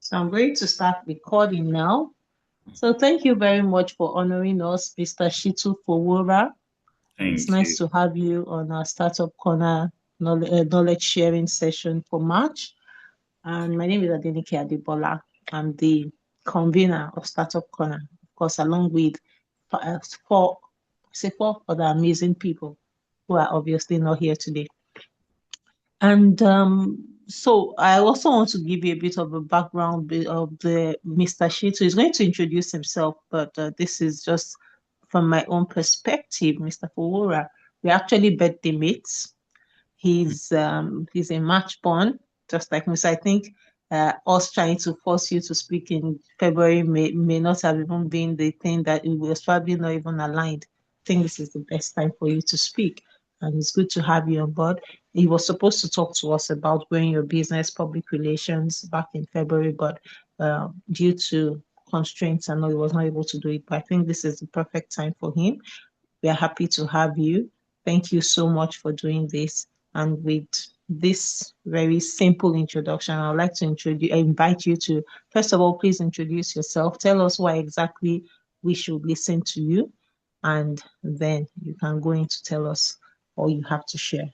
So I'm going to start recording now. So thank you very much for honoring us, Mr. Shittu Fowora. It's Thank nice you. to have you on our Startup Corner knowledge sharing session for March. And my name is Adenike Adebola. I'm the convener of Startup Corner, of course, along with four, four other amazing people who are obviously not here today. And so I also want to give you a bit of a background of the Mr. Shito. He's going to introduce himself, but this is just from my own perspective. Mr. Fowora, we're actually birthday mates. He's a March born, just like me. So I think us trying to force you to speak in February may not have even been the thing that it was probably not even aligned. I think this is the best time for you to speak, and it's good to have you on board. He was supposed to talk to us about growing your business, public relations back in February, but due to constraints, I know he was not able to do it. But I think this is the perfect time for him. We are happy to have you. Thank you so much for doing this. And with this very simple introduction, I would like to invite you to, first of all, please introduce yourself. Tell us why exactly we should listen to you. And then you can go in to tell us all you have to share.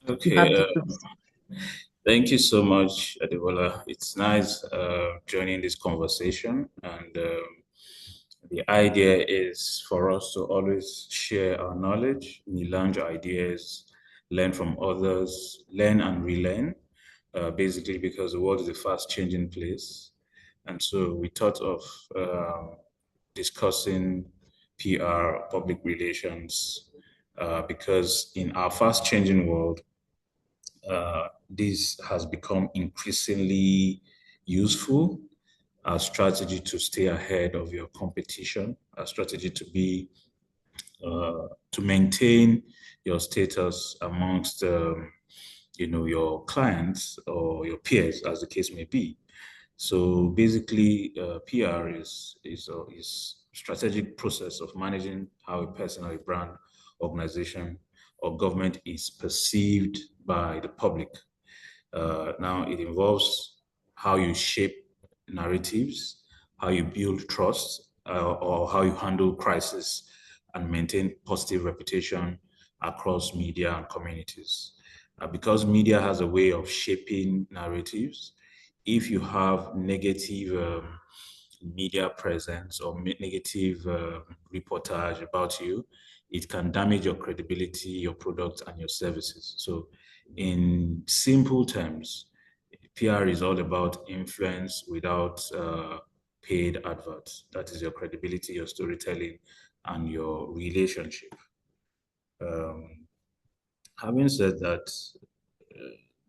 You Okay. have the floor. Thank you so much, Adebola. It's nice joining this conversation. And the idea is for us to always share our knowledge, launch ideas, learn from others, learn and relearn, basically because the world is a fast changing place. And so we thought of discussing PR, public relations, because in our fast changing world, this has become increasingly useful, a strategy to stay ahead of your competition, a strategy to maintain your status amongst your clients or your peers, as the case may be. So basically, PR is strategic process of managing how a person or a brand, organization, or government is perceived by the public. Now, it involves how you shape narratives, how you build trust, or how you handle crisis and maintain positive reputation across media and communities. Because media has a way of shaping narratives, if you have negative media presence or negative reportage about you, it can damage your credibility, your product, and your services. So, in simple terms, PR is all about influence without paid adverts. That is your credibility, your storytelling, and your relationship. Um, Having said that,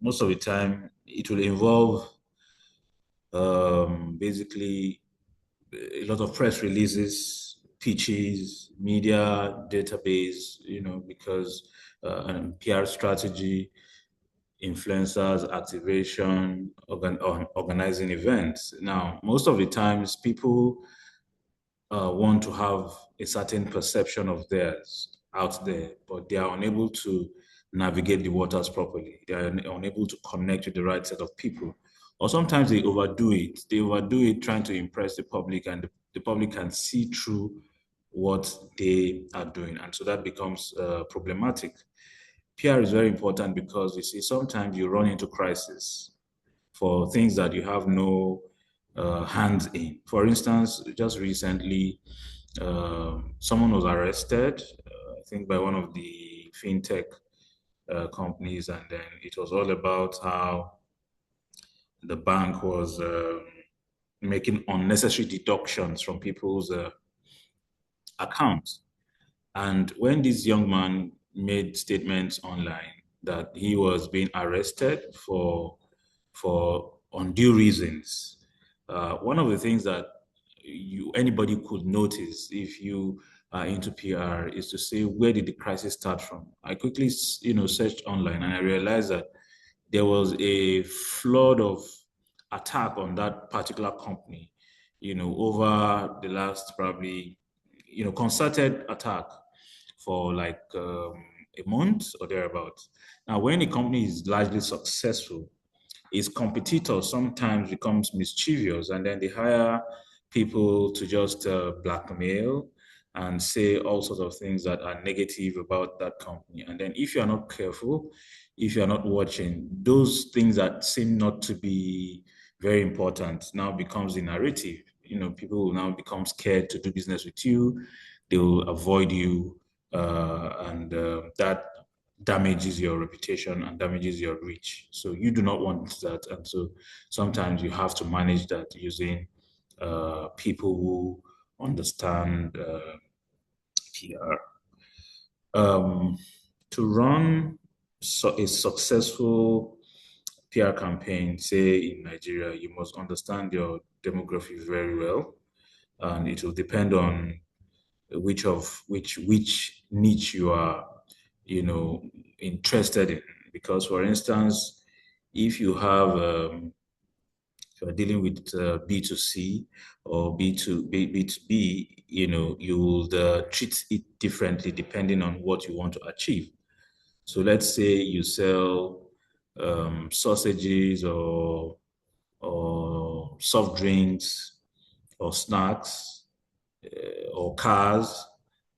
most of the time it will involve basically a lot of press releases, pitches, media database, because PR strategy, influencers, activation, organizing events. Now, most of the times people want to have a certain perception of theirs out there, but they are unable to navigate the waters properly. They are unable to connect with the right set of people. Or sometimes they overdo it. They overdo it trying to impress the public, and the public can see through what they are doing. And so that becomes problematic. PR is very important because you see, sometimes you run into crisis for things that you have no hands in. For instance, just recently, someone was arrested, I think by one of the fintech companies, and then it was all about how the bank was making unnecessary deductions from people's accounts. And when this young man made statements online that he was being arrested for undue reasons, one of the things that anybody could notice if you are into PR is to say, where did the crisis start from? I quickly searched online, and I realized that there was a flood of attack on that particular company, over the last probably, concerted attack for like a month or thereabouts. Now, when a company is largely successful, his competitors sometimes becomes mischievous, and then they hire people to just blackmail and say all sorts of things that are negative about that company. And then if you're not careful, if you're not watching, those things that seem not to be very important now becomes the narrative. People will now become scared to do business with you. They will avoid you, and that damages your reputation and damages your reach. So you do not want that. And so sometimes you have to manage that using people who understand PR. To run a successful PR campaign, say in Nigeria, you must understand your demography very well, and it will depend on which niche you are, interested in. Because, for instance, if you have if you're dealing with B2C or B2B, you will treat it differently depending on what you want to achieve. So let's say you sell sausages or soft drinks or snacks or cars,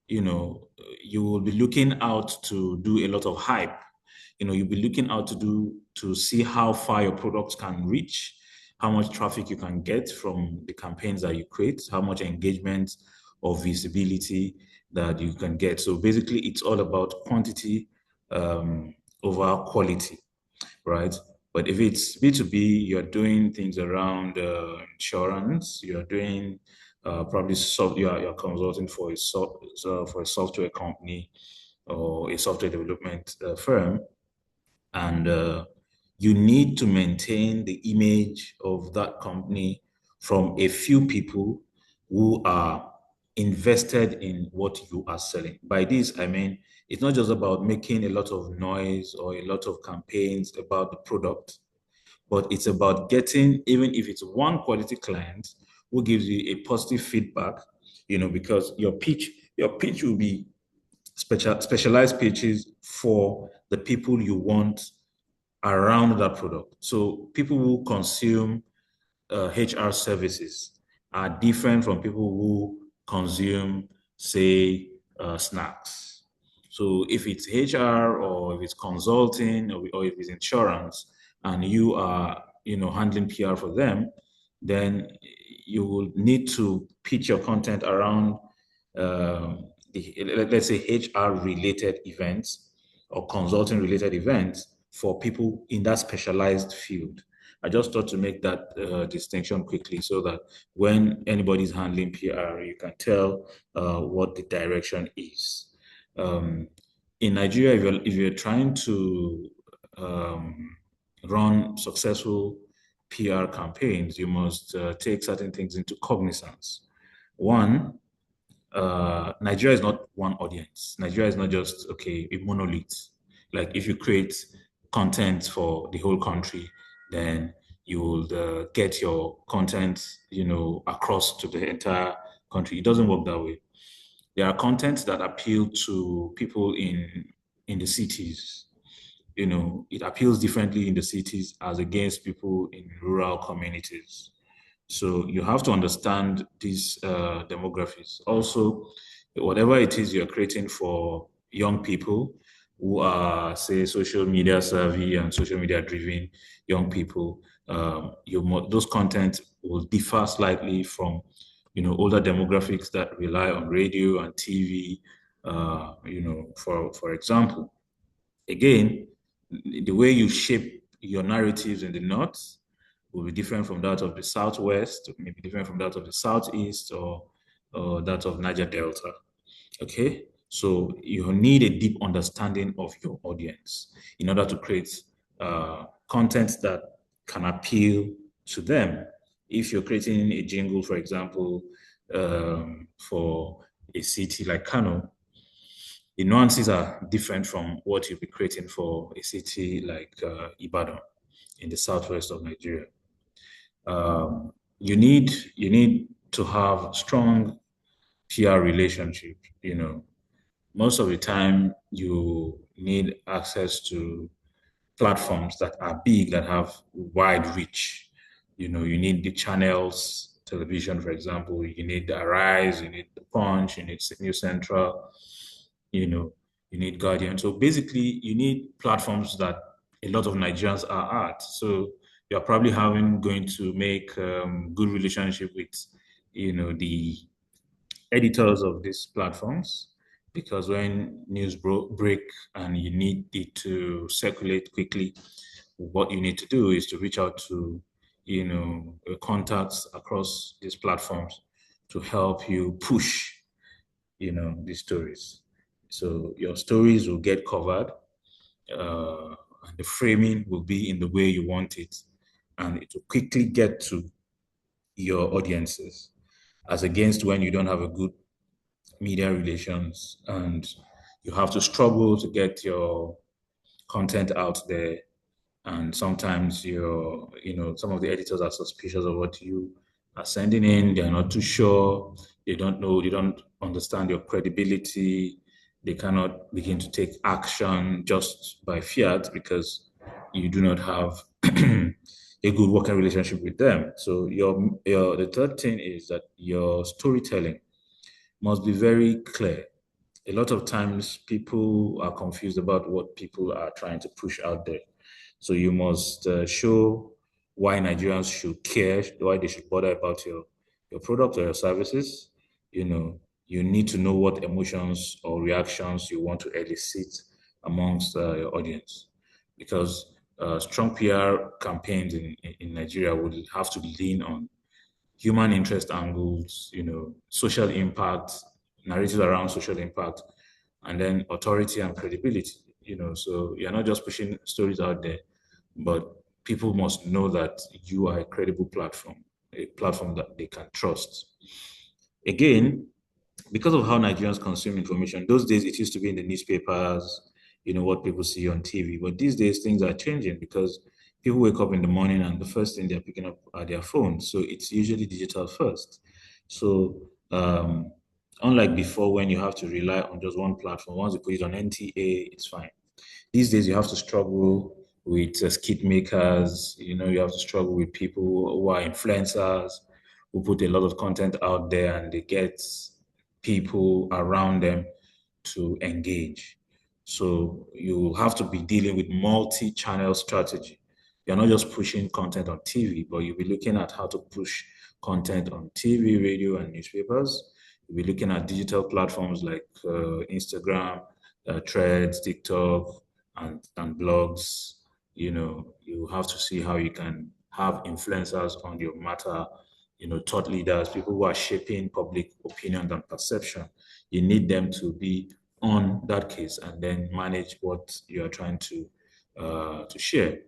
you will be looking out to do a lot of hype. You'll be looking out to see how far your products can reach, how much traffic you can get from the campaigns that you create, how much engagement or visibility that you can get. So basically, it's all about quantity over quality, right? But if it's B2B, you're doing things around insurance, you're doing probably you're consulting for for a software company or a software development firm, and you need to maintain the image of that company from a few people who are invested in what you are selling. By this, I mean, it's not just about making a lot of noise or a lot of campaigns about the product, but it's about getting, even if it's one quality client who gives you a positive feedback, because your pitch will be specialized pitches for the people you want around that product. So people who consume HR services are different from people who consume, say, snacks. So if it's HR or if it's consulting or if it's insurance, and you are, handling PR for them, then you will need to pitch your content around, let's say, HR related events or consulting related events for people in that specialized field. I just thought to make that distinction quickly so that when anybody's handling PR, you can tell what the direction is. In Nigeria, if you're trying to run successful PR campaigns, you must take certain things into cognizance. One, Nigeria is not one audience. Nigeria is not just, okay, a monolith. Like if you create content for the whole country, then you will get your content, across to the entire country. It doesn't work that way. There are contents that appeal to people in the cities. It appeals differently in the cities as against people in rural communities. So you have to understand these demographics. Also, whatever it is you're creating for young people who are, say, social media savvy and social media driven young people, those content will differ slightly from, older demographics that rely on radio and TV. For example, again, the way you shape your narratives in the north will be different from that of the southwest, maybe different from that of the southeast or that of Niger Delta. Okay, so you need a deep understanding of your audience in order to create content that can appeal to them. If you're creating a jingle, for example, for a city like Kano, the nuances are different from what you'll be creating for a city like Ibadan in the southwest of Nigeria. You need to have strong PR relationship. Most of the time you need access to platforms that are big, that have wide reach. You know, you need the channels, television, for example, you need the Arise, you need the Punch, you need News Central, you know, you need Guardian. So basically, you need platforms that a lot of Nigerians are at. So you're probably going to make good relationship with, the editors of these platforms, because when news break and you need it to circulate quickly, what you need to do is to reach out to contacts across these platforms to help you push these stories. So your stories will get covered, and the framing will be in the way you want it, and it will quickly get to your audiences, as against when you don't have a good media relations and you have to struggle to get your content out there. And sometimes some of the editors are suspicious of what you are sending in. They're not too sure. They don't know. They don't understand your credibility. They cannot begin to take action just by fiat because you do not have a good working relationship with them. So the third thing is that your storytelling must be very clear. A lot of times people are confused about what people are trying to push out there. So you must show why Nigerians should care, why they should bother about your product or your services. You need to know what emotions or reactions you want to elicit amongst your audience, because strong PR campaigns in Nigeria would have to lean on human interest angles, social impact, narratives around social impact, and then authority and credibility. So you're not just pushing stories out there, but people must know that you are a credible platform, a platform that they can trust. Again, because of how Nigerians consume information, those days it used to be in the newspapers, what people see on TV. But these days things are changing because people wake up in the morning and the first thing they're picking up are their phones. So it's usually digital first. So unlike before when you have to rely on just one platform, once you put it on NTA, it's fine. These days you have to struggle with skit makers, you have to struggle with people who are influencers, who put a lot of content out there and they get people around them to engage. So you have to be dealing with multi-channel strategy. You're not just pushing content on TV, but you'll be looking at how to push content on TV, radio, and newspapers. You'll be looking at digital platforms like Instagram, Threads, TikTok, and blogs. You have to see how you can have influencers on your matter, thought leaders, people who are shaping public opinion and perception. You need them to be on that case and then manage what you are trying to share.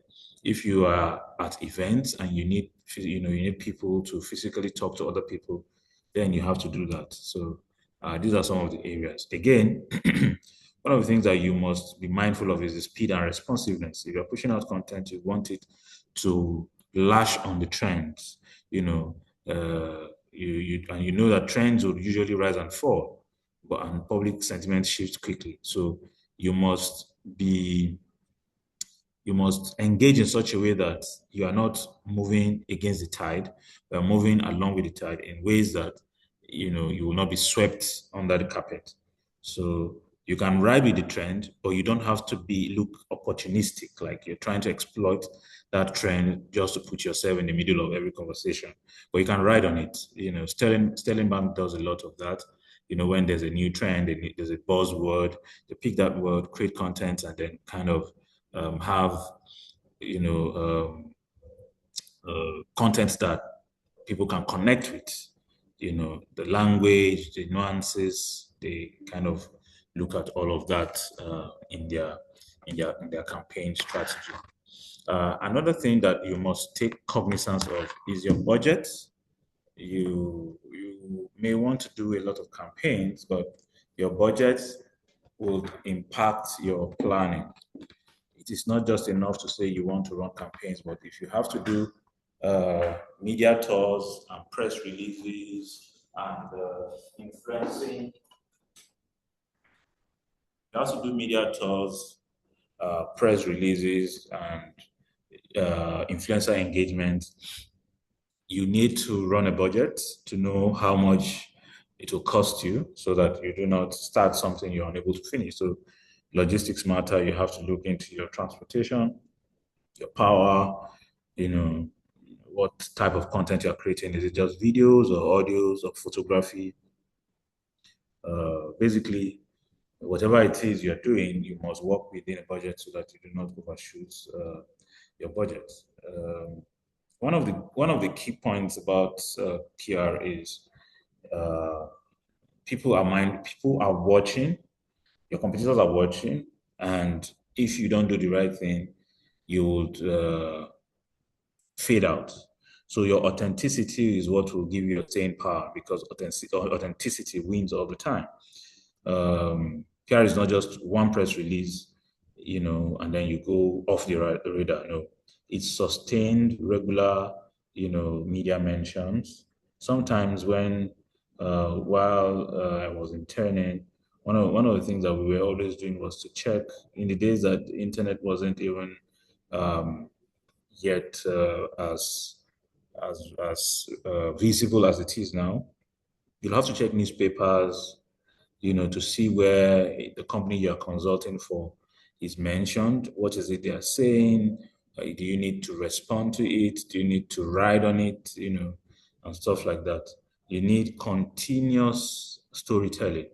If you are at events and you need people to physically talk to other people, then you have to do that. So these are some of the areas. Again, one of the things that you must be mindful of is the speed and responsiveness. If you're pushing out content, you want it to lash on the trends. You know that trends will usually rise and fall, but and public sentiment shifts quickly. So you must be you must engage in such a way that you are not moving against the tide, you are moving along with the tide in ways that you will not be swept under the carpet. So you can ride with the trend, but you don't have to look opportunistic, like you're trying to exploit that trend just to put yourself in the middle of every conversation. But you can ride on it. Sterling Bank does a lot of that. When there's a new trend, there's a buzzword, they pick that word, create content, and then kind of have you know content that people can connect with. The language, the nuances. They kind of look at all of that in their campaign strategy. Another thing that you must take cognizance of is your budget. You may want to do a lot of campaigns, but your budget will impact your planning. It is not just enough to say you want to run campaigns, but if you have to do media tours and press releases and influencing, you have to do media tours press releases and influencer engagement, you need to run a budget to know how much it will cost you so that you do not start something you're unable to finish. So logistics matter. You have to look into your transportation, your power, you know, what type of content you're creating. Is it just videos or audios or photography? Basically, whatever it is you're doing, you must work within a budget so that you do not overshoot your budget. One of the key points about PR is uh, people are watching, your competitors are watching, and if you don't do the right thing, you would fade out. So your authenticity is what will give you your staying power because authenticity wins all the time. PR is not just one press release, and then you go off the radar. No, it's sustained, regular, media mentions. Sometimes while I was interning, one of the things that we were always doing was to check in the days that the internet wasn't even um, yet as visible as it is now. You'll have to check newspapers, to see where the company you're consulting for is mentioned. What is it they are saying? Do you need to respond to it? Do you need to ride on it? And stuff like that. You need continuous storytelling.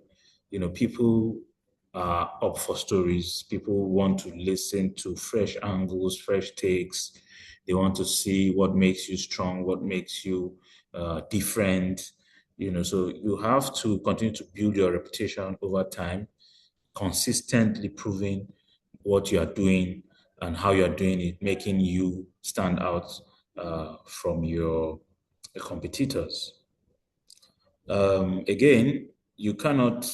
People are up for stories. People want to listen to fresh angles, fresh takes. They want to see what makes you strong, what makes you different. So you have to continue to build your reputation over time, consistently proving what you are doing and how you are doing it, making you stand out from your competitors. Again, you cannot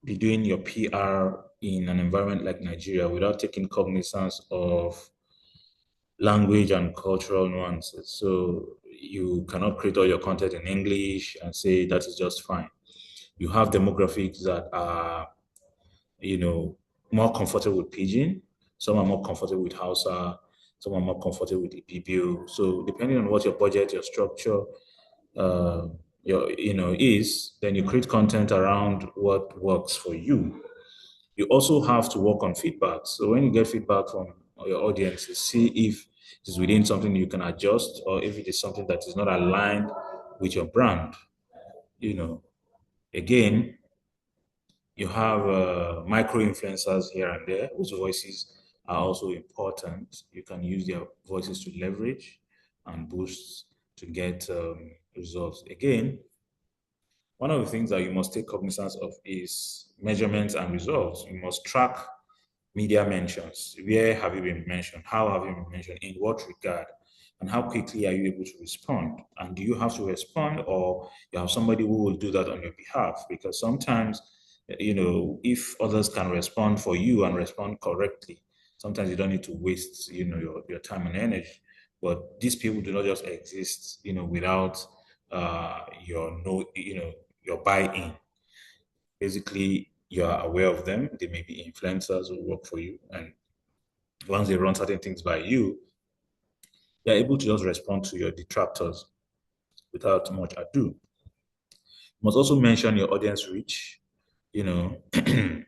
be doing your PR in an environment like Nigeria without taking cognizance of language and cultural nuances. So you cannot create all your content in English and say that is just fine. You have demographics that are, more comfortable with Pidgin. Some are more comfortable with Hausa. Some are more comfortable with Ibibio. So depending on what your budget, your structure, uh, is, then you create content around what works for you. You also have to work on feedback. So when you get feedback from your audience, see if it is within something you can adjust or if it is something that is not aligned with your brand. You know, Again, you have micro influencers here and there whose voices are also important. You can use their voices to leverage and boost to get results. Again, one of the things that you must take cognizance of is measurements and results. You must track media mentions. Where have you been mentioned? How have you been mentioned? In what regard? And how quickly are you able to respond? And do you have to respond or you have somebody who will do that on your behalf? Because sometimes, if others can respond for you and respond correctly, sometimes you don't need to waste, your time and energy. But these people do not just exist, without your no, your buy-in. Basically, you are aware of them. They may be influencers who work for you, and once they run certain things by you, they're able to just respond to your detractors without much ado. You must also mention your audience reach,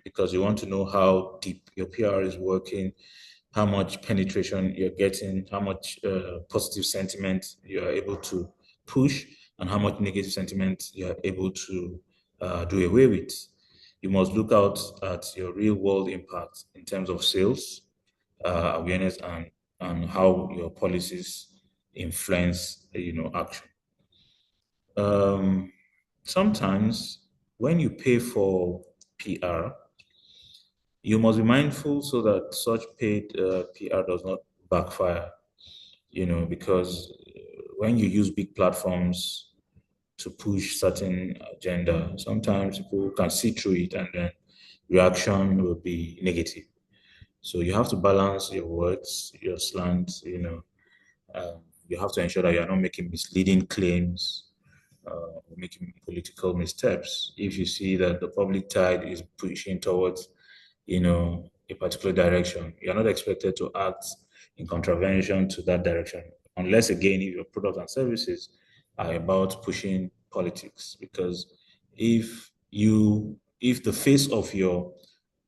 because you want to know how deep your PR is working, how much penetration you're getting, how much positive sentiment you're able to push, and how much negative sentiment you're able to do away with. You must look out at your real world impact in terms of sales, awareness, and how your policies influence, action. Um, Sometimes when you pay for PR, you must be mindful so that such paid PR does not backfire, because when you use big platforms to push certain agenda, sometimes people can see through it and then reaction will be negative. So you have to balance your words, your slant, you have to ensure that you're not making misleading claims, making political missteps. If you see that the public tide is pushing towards, a particular direction. You're not expected to act in contravention to that direction, unless again, if your product and services are about pushing politics. Because if the face of your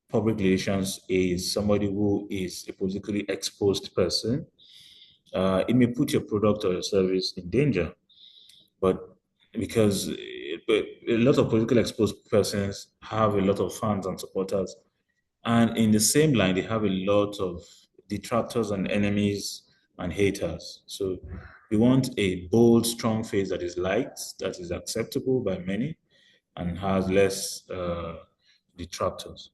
public relations is somebody who is a politically exposed person, it may put your product or your service in danger. But because but a lot of politically exposed persons have a lot of fans and supporters, and in the same line, they have a lot of detractors and enemies and haters. So we want a bold, strong face that is liked, that is acceptable by many, and has less detractors.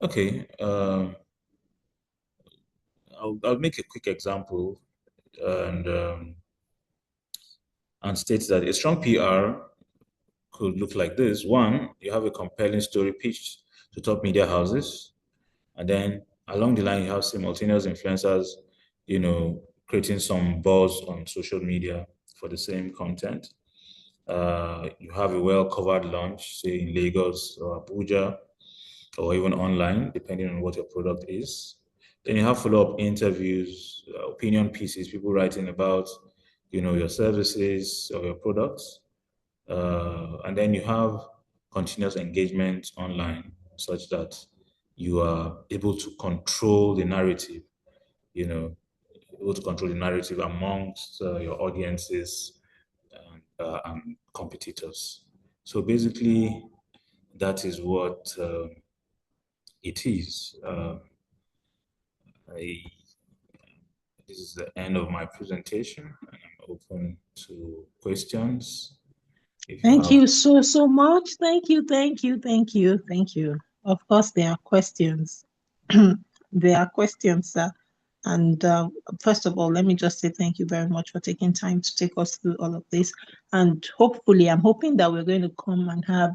Okay, I'll make a quick example and state that a strong PR could look like this. One, you have a compelling story pitched to top media houses, and then along the line, you have simultaneous influencers, creating some buzz on social media for the same content. You have a well-covered launch, say in Lagos or Abuja, or even online, depending on what your product is. Then you have follow-up interviews, opinion pieces, people writing about, your services or your products. And then you have continuous engagement online such that you are able to control the narrative, able to control the narrative amongst your audiences and competitors. So basically, that is what it is. I, this is the end of my presentation, and I'm open to questions. If you Thank have you so much. Thank you, thank you, thank you, thank you. Of course, there are questions. There are questions, sir. And first of all, let me just say thank you very much for taking time to take us through all of this. And hopefully, I'm hoping that we're going to come and have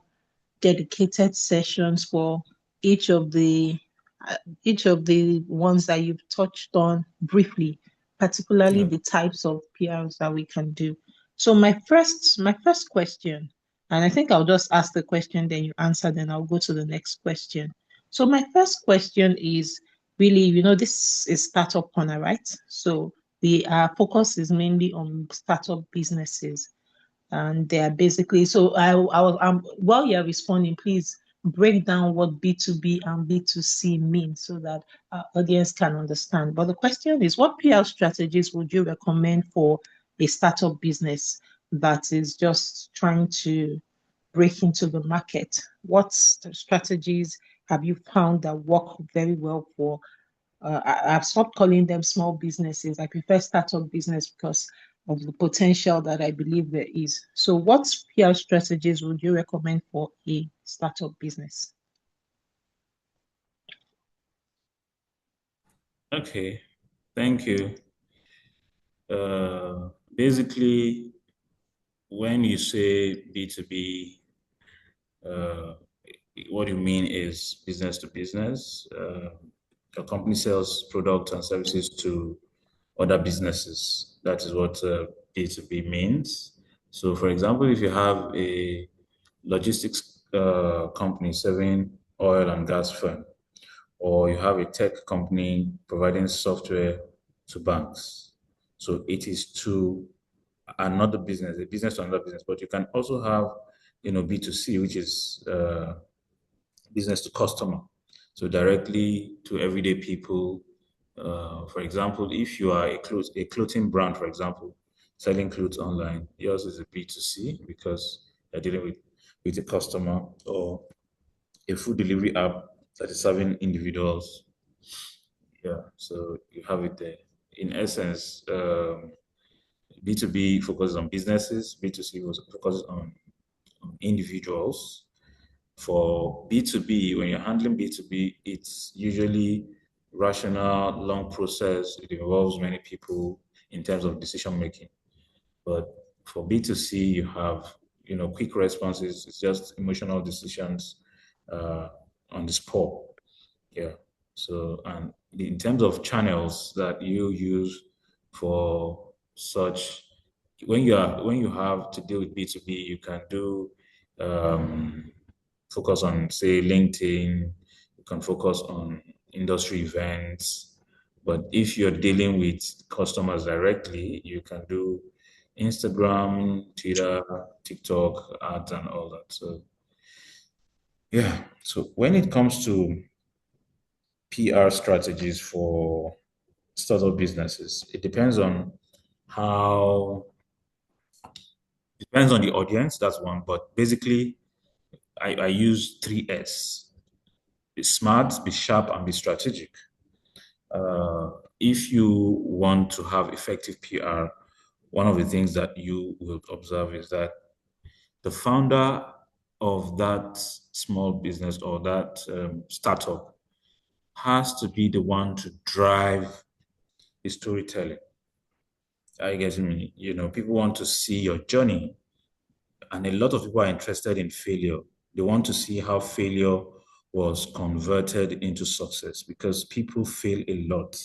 dedicated sessions for each of the each of the ones that you've touched on briefly, particularly yeah. the types of PRs that we can do. So my first question, and I think I'll just ask the question, then you answer, then I'll go to the next question. So my first question is really, this is Startup Corner, right? So our focus is mainly on startup businesses, and they are basically, so while you're responding, please break down what B2B and B2C mean so that our audience can understand. But the question is, what PR strategies would you recommend for a startup business that is just trying to break into the market? What strategies have you found that work very well for I've stopped calling them small businesses. I prefer startup business because of the potential that I believe there is. So, what PR strategies would you recommend for a startup business? Okay, thank you. Basically, when you say B2B, uh, what you mean is business to business. Your company sells products and services to other businesses. That is what B2B means. So, for example, if you have a logistics company serving oil and gas firm, or you have a tech company providing software to banks. So it is to another business, a business to another business. But you can also have, B2C, which is business to customer. So directly to everyday people. For example, if you are a clothing brand, for example, selling clothes online, yours is a B2C because you're dealing with a customer, or a food delivery app that is serving individuals. Yeah, so you have it there. In essence, B2B focuses on businesses, B2C focuses on individuals. For B2B, when you're handling B2B, it's usually rational, long process. It involves many people in terms of decision making. But for B2C, you have, quick responses. It's just emotional decisions uh, on the spot. Yeah. So, and in terms of channels that you use for such, when you have to deal with B2B, you can do um, focus on, say, LinkedIn. You can focus on industry events. But if you're dealing with customers directly, you can do Instagram, Twitter, TikTok ads and all that. So yeah. So when it comes to PR strategies for startup businesses, it how depends on the audience. That's one. But basically, I use 3S: be smart, be sharp, and be strategic. Uh, if you want to have effective PR, one of the things that you will observe is that the founder of that small business or that startup has to be the one to drive the storytelling. I guess people want to see your journey, and a lot of people are interested in failure. They want to see how failure was converted into success because people fail a lot,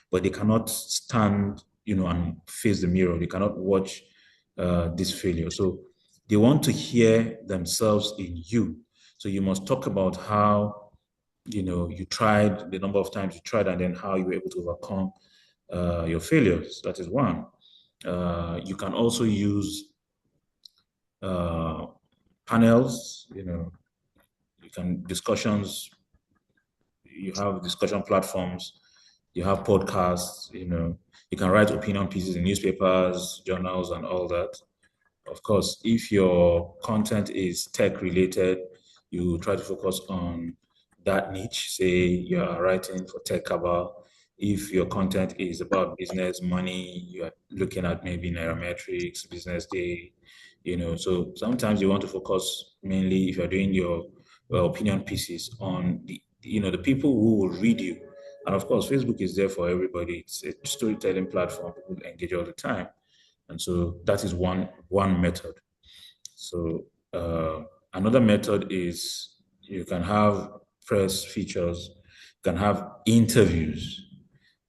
but they cannot stand, and face the mirror. They cannot watch this failure. So they want to hear themselves in you. So you must talk about how, you tried, the number of times you tried, and then how you were able to overcome your failures. That is one. You can also use uh, panels, you can discussions, you have discussion platforms, you have podcasts, you can write opinion pieces in newspapers, journals, and all that. Of course, if your content is tech related, you try to focus on that niche. Say you are writing for tech cover. If your content is about business, money, you are looking at maybe Nairametrics, Business Day, So sometimes you want to focus mainly if you're doing your opinion pieces on the people who will read you. And of course, Facebook is there for everybody. It's a storytelling platform. People engage all the time. And so that is one method. So another method is you can have press features, you can have interviews.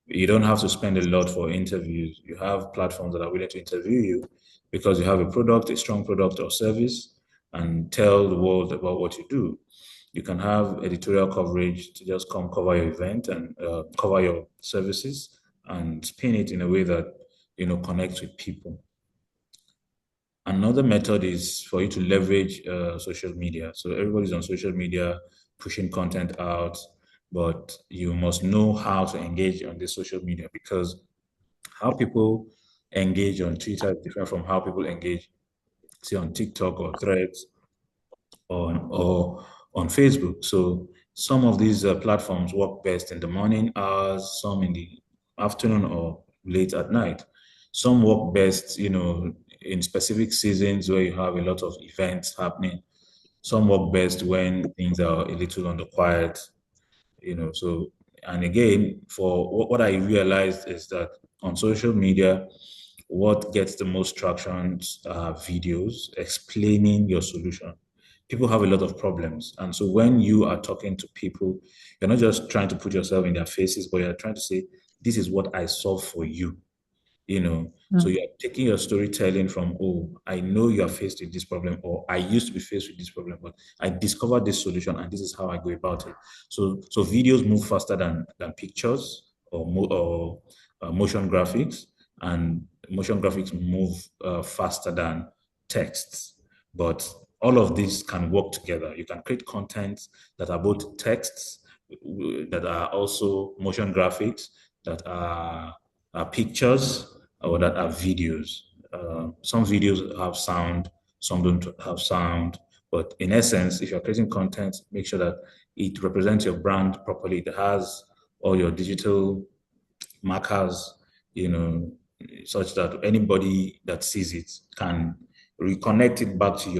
You don't have to spend a lot for interviews. You have platforms that are willing to interview you because you have a product, a strong product or service, and tell the world about what you do. You can have editorial coverage to just come cover your event and cover your services and spin it in a way that connects with people. Another method is for you to leverage social media. So everybody's on social media pushing content out, but you must know how to engage on this social media because how people engage on Twitter is different from how people engage, say, on TikTok or Threads or on Facebook. So some of these platforms work best in the morning hours, some in the afternoon or late at night. Some work best, in specific seasons where you have a lot of events happening. Some work best when things are a little on the quiet, So, and again, for what I realized is that on social media, what gets the most traction are videos explaining your solution. People have a lot of problems. And so when you are talking to people, you're not just trying to put yourself in their faces, but you're trying to say, this is what I solve for you. So Mm. you're taking your storytelling from, oh, I know you are faced with this problem, or I used to be faced with this problem, but I discovered this solution and this is how I go about it. So videos move faster than pictures or motion graphics, and motion graphics move faster than texts. But all of these can work together. You can create content that are both texts, that are also motion graphics, that are pictures, or that are videos. Some videos have sound, some don't have sound. But in essence, if you're creating content, make sure that it represents your brand properly. It has all your digital markers, such that anybody that sees it can reconnect it back to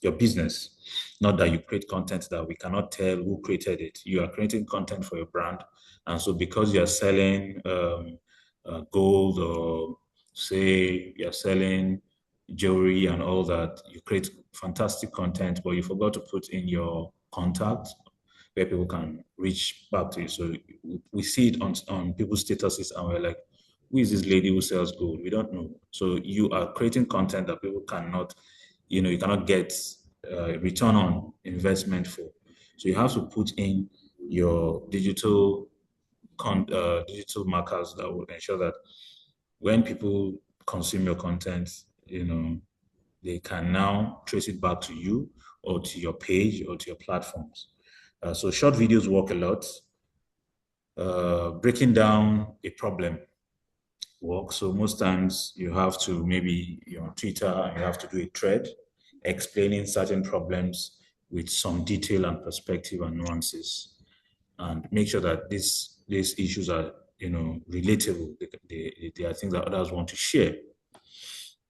your business. Not that you create content that we cannot tell who created it. You are creating content for your brand, and so because you are selling gold, or say you're selling jewelry and all that, you create fantastic content, but you forgot to put in your contact where people can reach back to you. So we see it on people's statuses and we're like, who is this lady who sells gold? We don't know. So you are creating content that people cannot, you cannot get return on investment for. So you have to put in your digital markers that will ensure that when people consume your content, they can now trace it back to you or to your page or to your platforms. So short videos work a lot. Breaking down a problem works. So most times you have to maybe you're on Twitter and you have to do a thread explaining certain problems with some detail and perspective and nuances, and make sure that these issues are relatable. They are things that others want to share.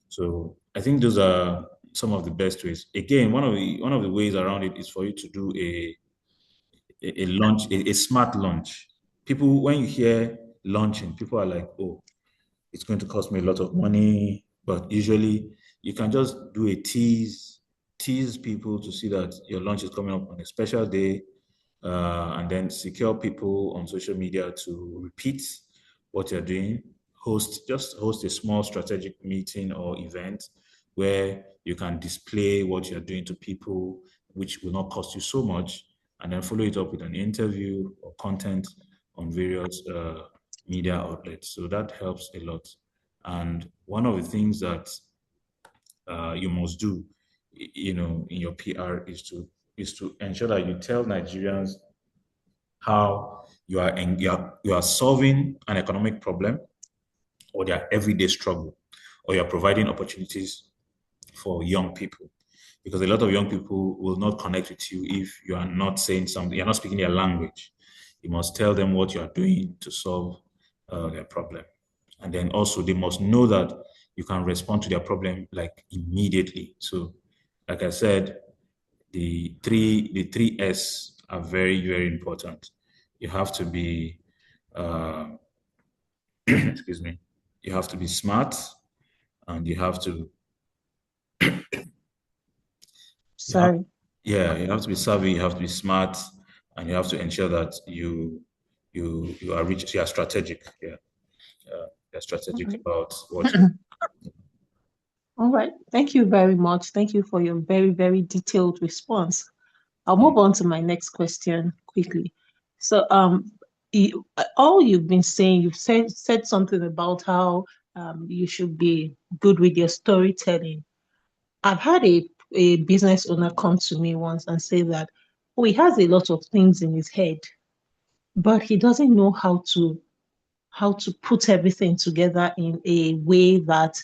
So I think those are some of the best ways. Again, one of the ways around it is for you to do a launch, a smart launch. People, when you hear launching, people are like, oh, it's going to cost me a lot of money. But usually you can just do a tease people to see that your launch is coming up on a special day, and then secure people on social media to repeat what you're doing. Host a small strategic meeting or event where you can display what you're doing to people, which will not cost you so much, and then follow it up with an interview or content on various media outlets. So that helps a lot. And one of the things that you must do, in your PR is to ensure that you tell Nigerians how you are solving an economic problem or their everyday struggle, or you're providing opportunities for young people. Because a lot of young people will not connect with you if you are not saying something, you're not speaking their language. You must tell them what you are doing to solve their problem. And then also they must know that you can respond to their problem like immediately. So, like I said, the three S are very, very important. You have to be, excuse me, you have to be smart, and you have, Sorry. yeah, you have to be savvy, you have to be smart, and you have to ensure that you are strategic. Yeah, you're All strategic right. about what. All right. Thank you very much. Thank you for your very, very detailed response. I'll Yeah. move on to my next question quickly. So, all you've been saying, you've said something about how you should be good with your storytelling. I've had a business owner come to me once and say that, oh, he has a lot of things in his head, but he doesn't know how to put everything together in a way that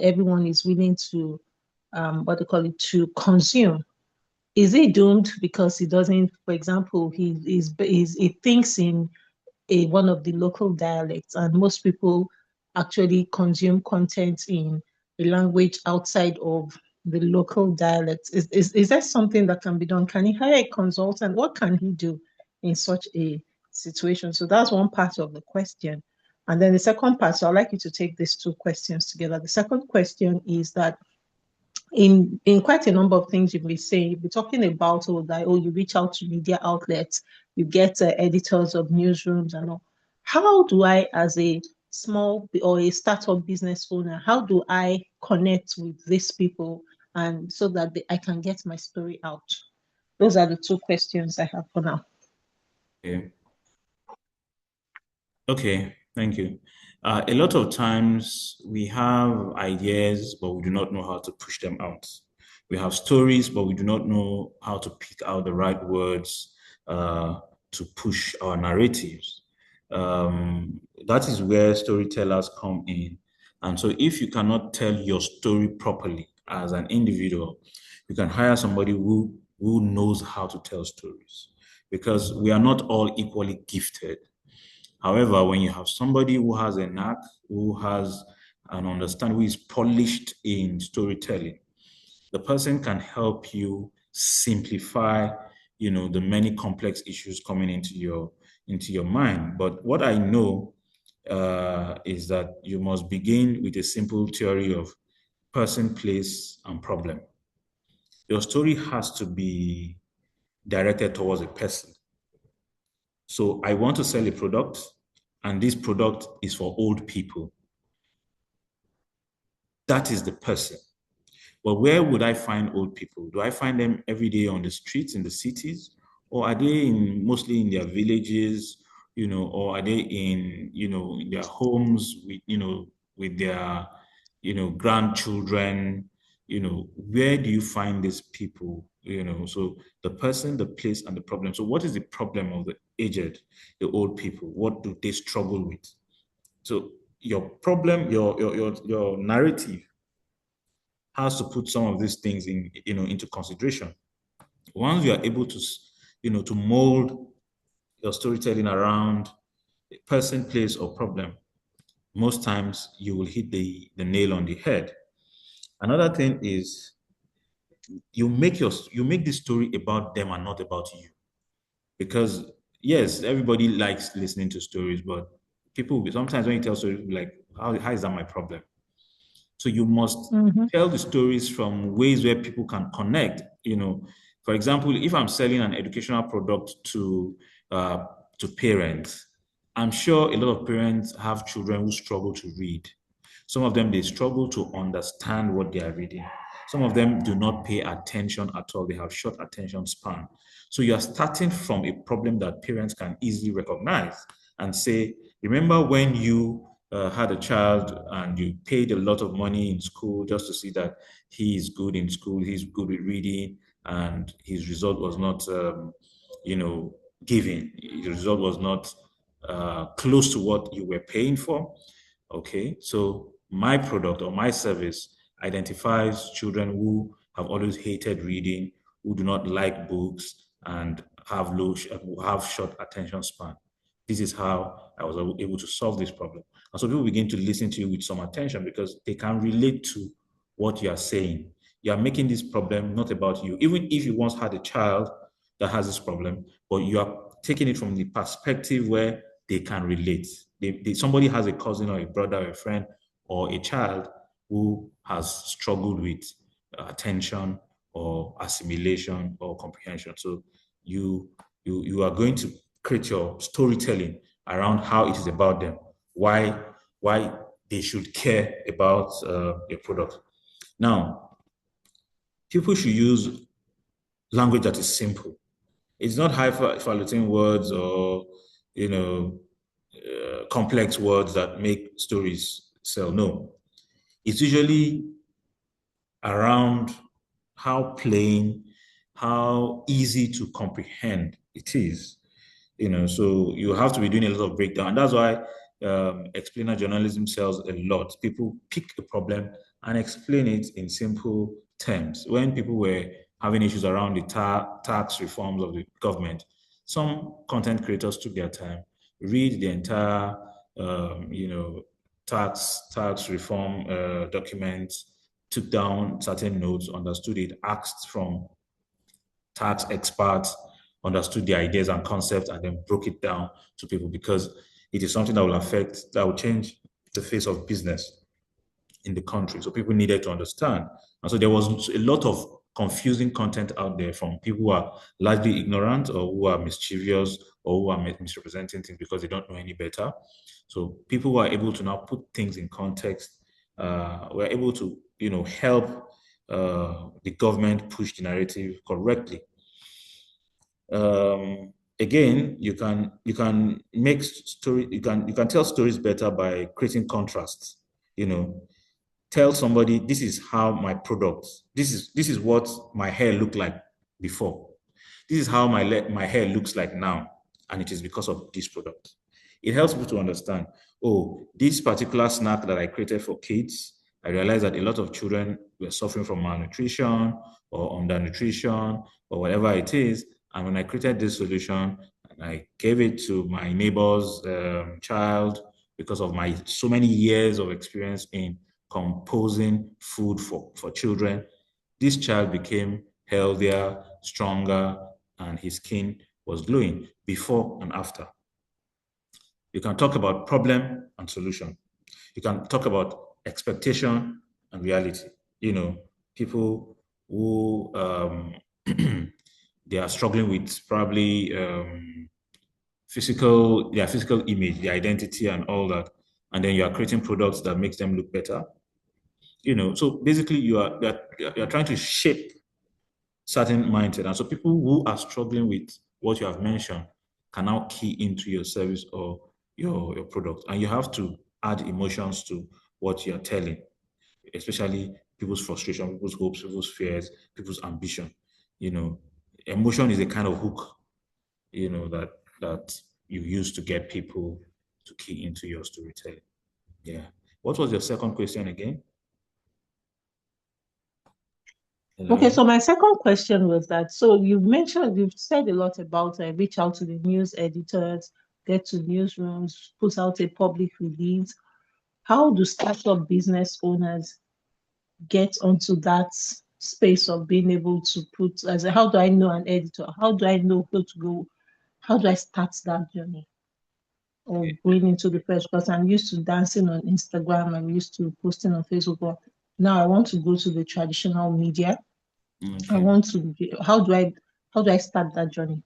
everyone is willing to what they call it, to consume. Is he doomed because he doesn't, for example, he thinks in one of the local dialects, and most people actually consume content in a language outside of the local dialects. Is that something that can be done? Can he hire a consultant? What can he do in such a situation? So that's one part of the question. And then the second part, so I'd like you to take these two questions together. The second question is that in quite a number of things you've been saying, you've been talking about, you reach out to media outlets, you get editors of newsrooms and all. How do I, as a small or a startup business owner, how do I connect with these people and so that I can get my story out? Those are the two questions I have for now. Okay. Okay, thank you. A lot of times we have ideas, but we do not know how to push them out. We have stories, but we do not know how to pick out the right words to push our narratives. That is where storytellers come in. And so, if you cannot tell your story properly as an individual, you can hire somebody who knows how to tell stories, because we are not all equally gifted. However, when you have somebody who has a knack, who has an understanding, who is polished in storytelling, the person can help you simplify, the many complex issues coming into your mind. But what I know is that you must begin with a simple theory of person, place, and problem. Your story has to be directed towards a person. So I want to sell a product, and this product is for old people. That is the person. But where would I find old people? Do I find them every day on the streets in the cities, or are they mostly in their villages, or are they in their homes with with their grandchildren? Where do you find these people? So the person, the place, and the problem. So what is the problem of the aged, the old people? What do they struggle with? So your problem, your narrative has to put some of these things into consideration. Once you are able to to mold your storytelling around a person, place, or problem, most times you will hit the nail on the head. Another thing is you make the story about them and not about you. Because yes, everybody likes listening to stories, but sometimes when you tell stories, like, how is that my problem? So you must Mm-hmm. tell the stories from ways where people can connect. For example, if I'm selling an educational product uh, to parents, I'm sure a lot of parents have children who struggle to read. Some of them, they struggle to understand what they are reading. Some of them do not pay attention at all. They have short attention span. So you are starting from a problem that parents can easily recognize and say, remember when you had a child and you paid a lot of money in school just to see that he is good in school, he's good with reading, and his result was not, given. His result was not close to what you were paying for. Okay, so my product or my service identifies children who have always hated reading, who do not like books, and have short attention span. This is how I was able to solve this problem. And so people begin to listen to you with some attention because they can relate to what you are saying. You are making this problem not about you. Even if you once had a child that has this problem, but you are taking it from the perspective where they can relate. Somebody has a cousin or a brother or a friend or a child who has struggled with attention or assimilation or comprehension. So you are going to create your storytelling around how it is about them, why they should care about your product. Now, people should use language that is simple. It's not highfalutin words or you know complex words that make stories sell. No, it's usually around how plain, how easy to comprehend it is. So you have to be doing a lot of breakdown. And that's why explainer journalism sells a lot. People pick a problem and explain it in simple terms. When people were having issues around the tax reforms of the government, some content creators took their time, read the entire, tax reform documents, took down certain notes, understood it, asked from tax experts, understood the ideas and concepts, and then broke it down to people because it is something that will change the face of business in the country. So people needed to understand. And so there was a lot of confusing content out there from people who are largely ignorant or who are mischievous or who are misrepresenting things because they don't know any better. So people who are able to now put things in context were able to, help the government push the narrative correctly. Again, you can tell stories better by creating contrasts. You know, tell somebody this is how my product, this is what my hair looked like before. This is how my hair looks like now, and it is because of this product. It helps people to understand, oh, this particular snack that I created for kids, I realized that a lot of children were suffering from malnutrition or undernutrition or whatever it is. And when I created this solution and I gave it to my neighbor's child because of my so many years of experience in composing food for children, this child became healthier, stronger, and his skin was glowing before and after. You can talk about problem and solution. You can talk about expectation and reality. People who they are struggling with probably their physical image, their identity, and all that. And then you are creating products that makes them look better. So basically you're trying to shape certain mindset. And so people who are struggling with what you have mentioned can now key into your service or your product. And you have to add emotions to what you're telling, especially people's frustration, people's hopes, people's fears, people's ambition. You know, Emotion is a kind of hook, that you use to get people to key into your storytelling. Yeah. What was your second question again? Okay, Hello? so my second question was that, so you've said a lot about reach out to the news editors, get to newsrooms, put out a public release. How do startup business owners get onto that space of being able to put, as a, how do I know an editor? How do I know where to go? How do I start that journey of going into the press? Because I'm used to dancing on Instagram, I'm used to posting on Facebook, but now I want to go to the traditional media. I Okay. want to be, how do I start that journey?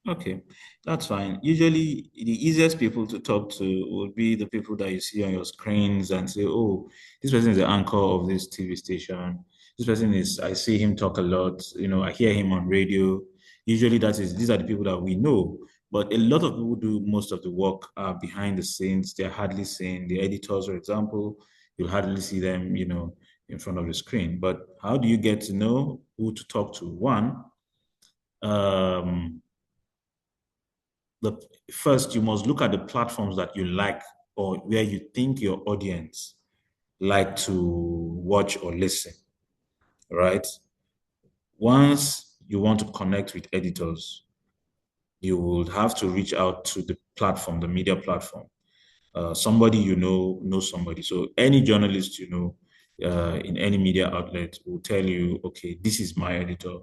Okay, that's fine. Usually, the easiest people to talk to would be the people that you see on your screens and say, "Oh, this person is the anchor of this TV station. This person is, I see him talk a lot. I hear him on radio." Usually, these are the people that we know. But a lot of people do most of the work behind the scenes. They're hardly seen. The editors, for example, you'll hardly see them, in front of the screen. But how do you get to know who to talk to? One, um, the first you must look at the platforms that you like or where you think your audience like to watch or listen, right? Once you want to connect with editors, you will have to reach out to the platform, the media platform. Somebody knows somebody. So any journalist in any media outlet will tell you, okay, this is my editor.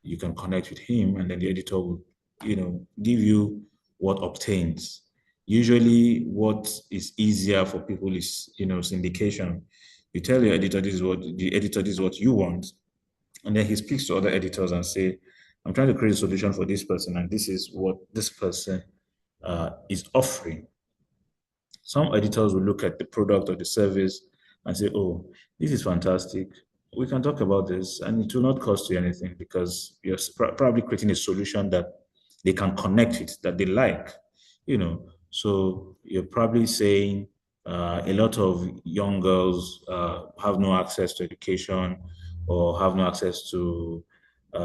You can connect with him, and then the editor will, give you what obtains. Usually, what is easier for people is, syndication. You tell your editor this is what you want, and then he speaks to other editors and say, I'm trying to create a solution for this person, and this is what this person is offering. Some editors will look at the product or the service and say, oh, this is fantastic. We can talk about this, and it will not cost you anything because you're probably creating a solution that they can connect with, that they like, So you're probably saying a lot of young girls have no access to education or have no access to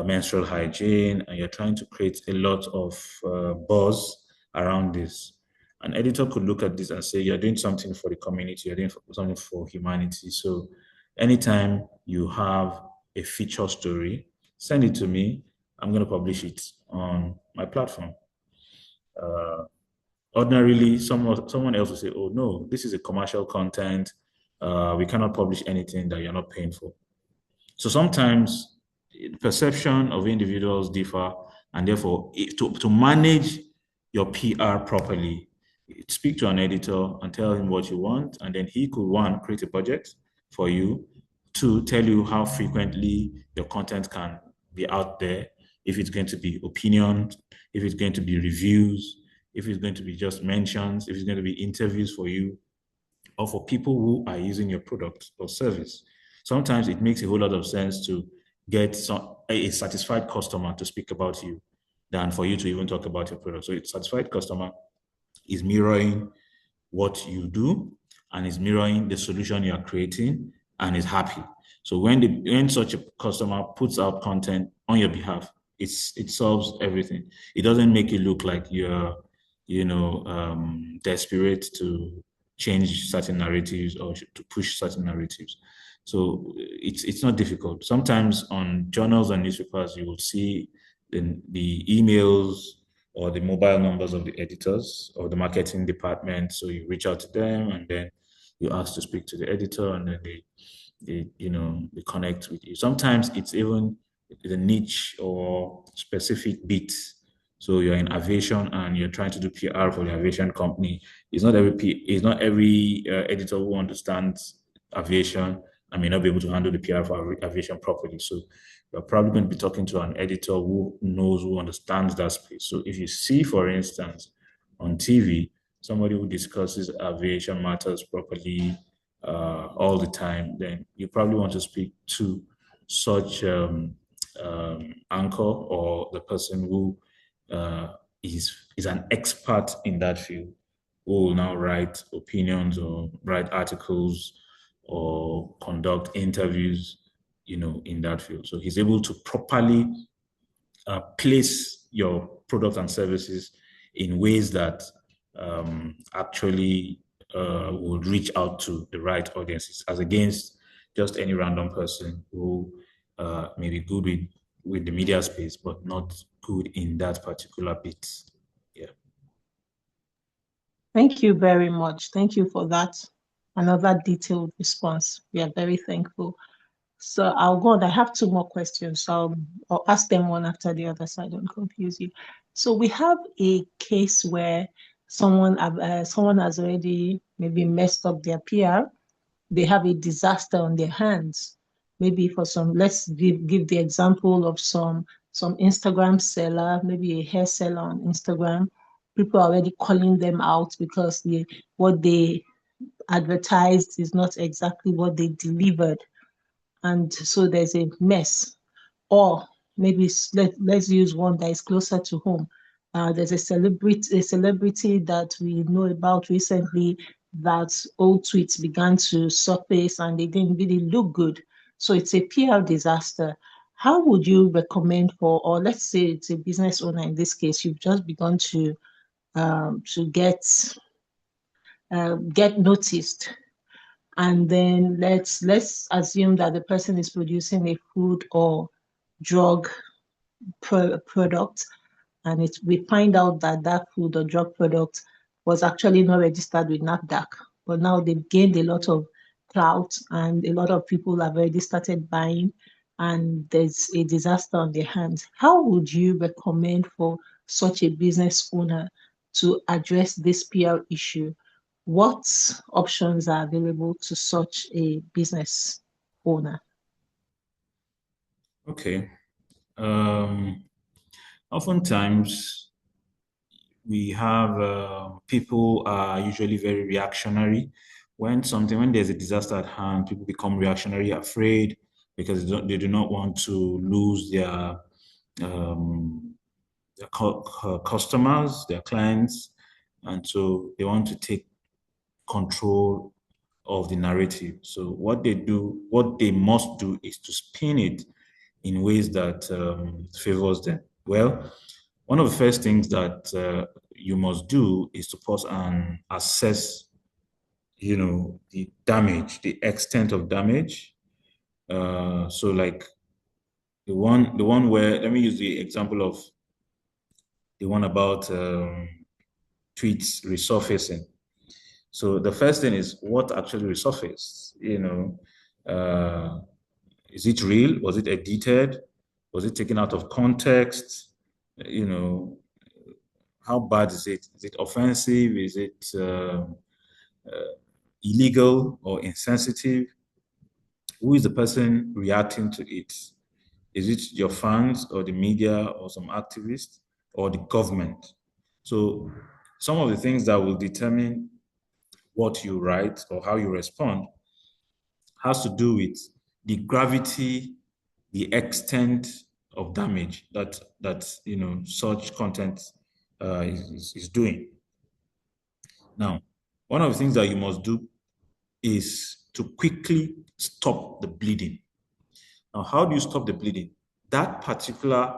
menstrual hygiene, and you're trying to create a lot of buzz around this. An editor could look at this and say, you're doing something for the community, you're doing something for humanity. So anytime you have a feature story, send it to me. I'm going to publish it on my platform. Uh, Ordinarily, someone else will say, oh, no, this is a commercial content. We cannot publish anything that you're not paying for. So sometimes perception of individuals differ, and therefore, to manage your PR properly, speak to an editor and tell him what you want, and then he could, one, create a budget for you, two, tell you how frequently your content can be out there, if it's going to be opinion, if it's going to be reviews, if it's going to be just mentions, if it's going to be interviews for you, or for people who are using your product or service. Sometimes it makes a whole lot of sense to get a satisfied customer to speak about you than for you to even talk about your product. So a satisfied customer is mirroring what you do and is mirroring the solution you are creating and is happy. So when such a customer puts out content on your behalf, it solves everything. It doesn't make it look like you're desperate to change certain narratives or to push certain narratives. So it's not difficult. Sometimes on journals and newspapers, you will see the emails or the mobile numbers of the editors or the marketing department. So you reach out to them and then you ask to speak to the editor, and then they connect with you. Sometimes it's even the niche or specific bit. So you're in aviation and you're trying to do PR for the aviation company. It's not every editor who understands aviation and may not be able to handle the PR for aviation properly. So you're probably going to be talking to an editor who understands that space. So if you see, for instance, on TV, somebody who discusses aviation matters properly, all the time, then you probably want to speak to such anchor or the person who is an expert in that field, who will now write opinions or write articles or conduct interviews, in that field. So he's able to properly place your products and services in ways that actually will reach out to the right audiences, as against just any random person who may be good with the media space, but not good in that particular bit. Yeah. Thank you very much. Thank you for that. Another detailed response. We are very thankful. So I'll go on. I have two more questions. So I'll ask them one after the other so I don't confuse you. So we have a case where someone has already maybe messed up their PR. They have a disaster on their hands. Maybe for some, let's give the example of some Instagram seller, maybe a hair seller on Instagram. People are already calling them out because what they advertised is not exactly what they delivered, and so there's a mess. Or maybe let's use one that is closer to home. There's a celebrity that we know about recently that old tweets began to surface and they didn't really look good. So it's a PR disaster. How would you recommend for, or let's say it's a business owner in this case, you've just begun to get noticed, and then let's assume that the person is producing a food or drug product, and we find out that that food or drug product was actually not registered with NAFDAC, but now they've gained a lot of clout and a lot of people have already started buying, and there's a disaster on their hands. How would you recommend for such a business owner to address this PR issue? What options are available to such a business owner? Okay. Oftentimes, we have people are usually very reactionary. When there's a disaster at hand, people become reactionary, afraid, because they do not want to lose um, their customers, their clients, and so they want to take control of the narrative. So what they must do is to spin it in ways that favors them. Well, one of the first things that you must do is to pause and assess, the damage, the extent of damage. So, like the one where, let me use the example of the one about tweets resurfacing. So the first thing is what actually resurfaced. Is it real? Was it edited? Was it taken out of context? You know, how bad is it? Is it offensive? Is it illegal or insensitive? Who is the person reacting to it? Is it your fans or the media or some activists or the government? So some of the things that will determine what you write or how you respond has to do with the gravity, the extent of damage that such content is doing. Now, one of the things that you must do is to quickly stop the bleeding. Now, how do you stop the bleeding? That particular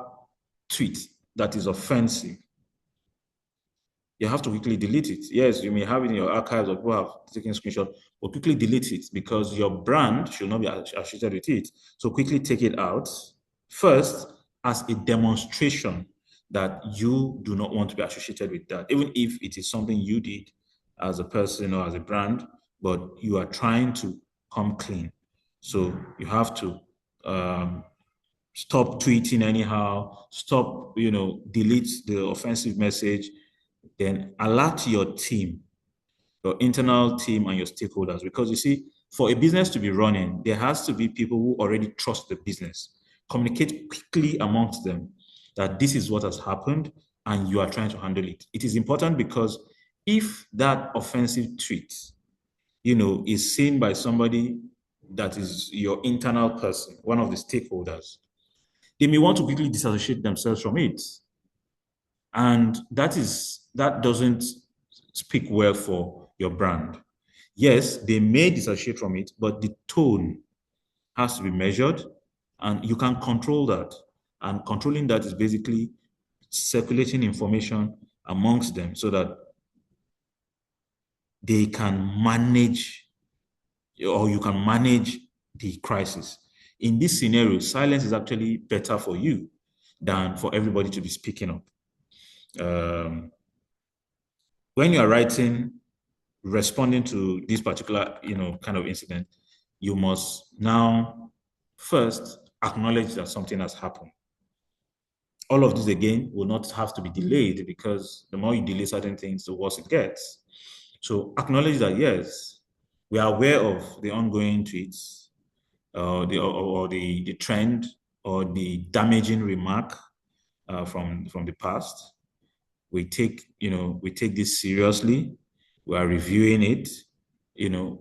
tweet that is offensive, you have to quickly delete it. Yes, you may have it in your archives or people have taken a screenshot, but quickly delete it because your brand should not be associated with it. So quickly take it out first as a demonstration that you do not want to be associated with that, even if it is something you did as a person or as a brand, but you are trying to come clean. So you have to stop tweeting anyhow, stop, delete the offensive message, then alert your team, your internal team and your stakeholders. Because you see, for a business to be running, there has to be people who already trust the business. Communicate quickly amongst them that this is what has happened and you are trying to handle it. It is important because if that offensive tweet is seen by somebody that is your internal person, one of the stakeholders, they may want to quickly disassociate themselves from it. And that doesn't speak well for your brand. Yes, they may dissociate from it, but the tone has to be measured and you can control that. And controlling that is basically circulating information amongst them so that they can manage or you can manage the crisis. In this scenario, silence is actually better for you than for everybody to be speaking up. Um, when you are writing, responding to this particular, kind of incident, you must now first acknowledge that something has happened. All of this again will not have to be delayed because the more you delay certain things, the worse it gets. So acknowledge that yes, we are aware of the ongoing tweets, or the trend or the damaging remark from the past. We take this seriously. We are reviewing it,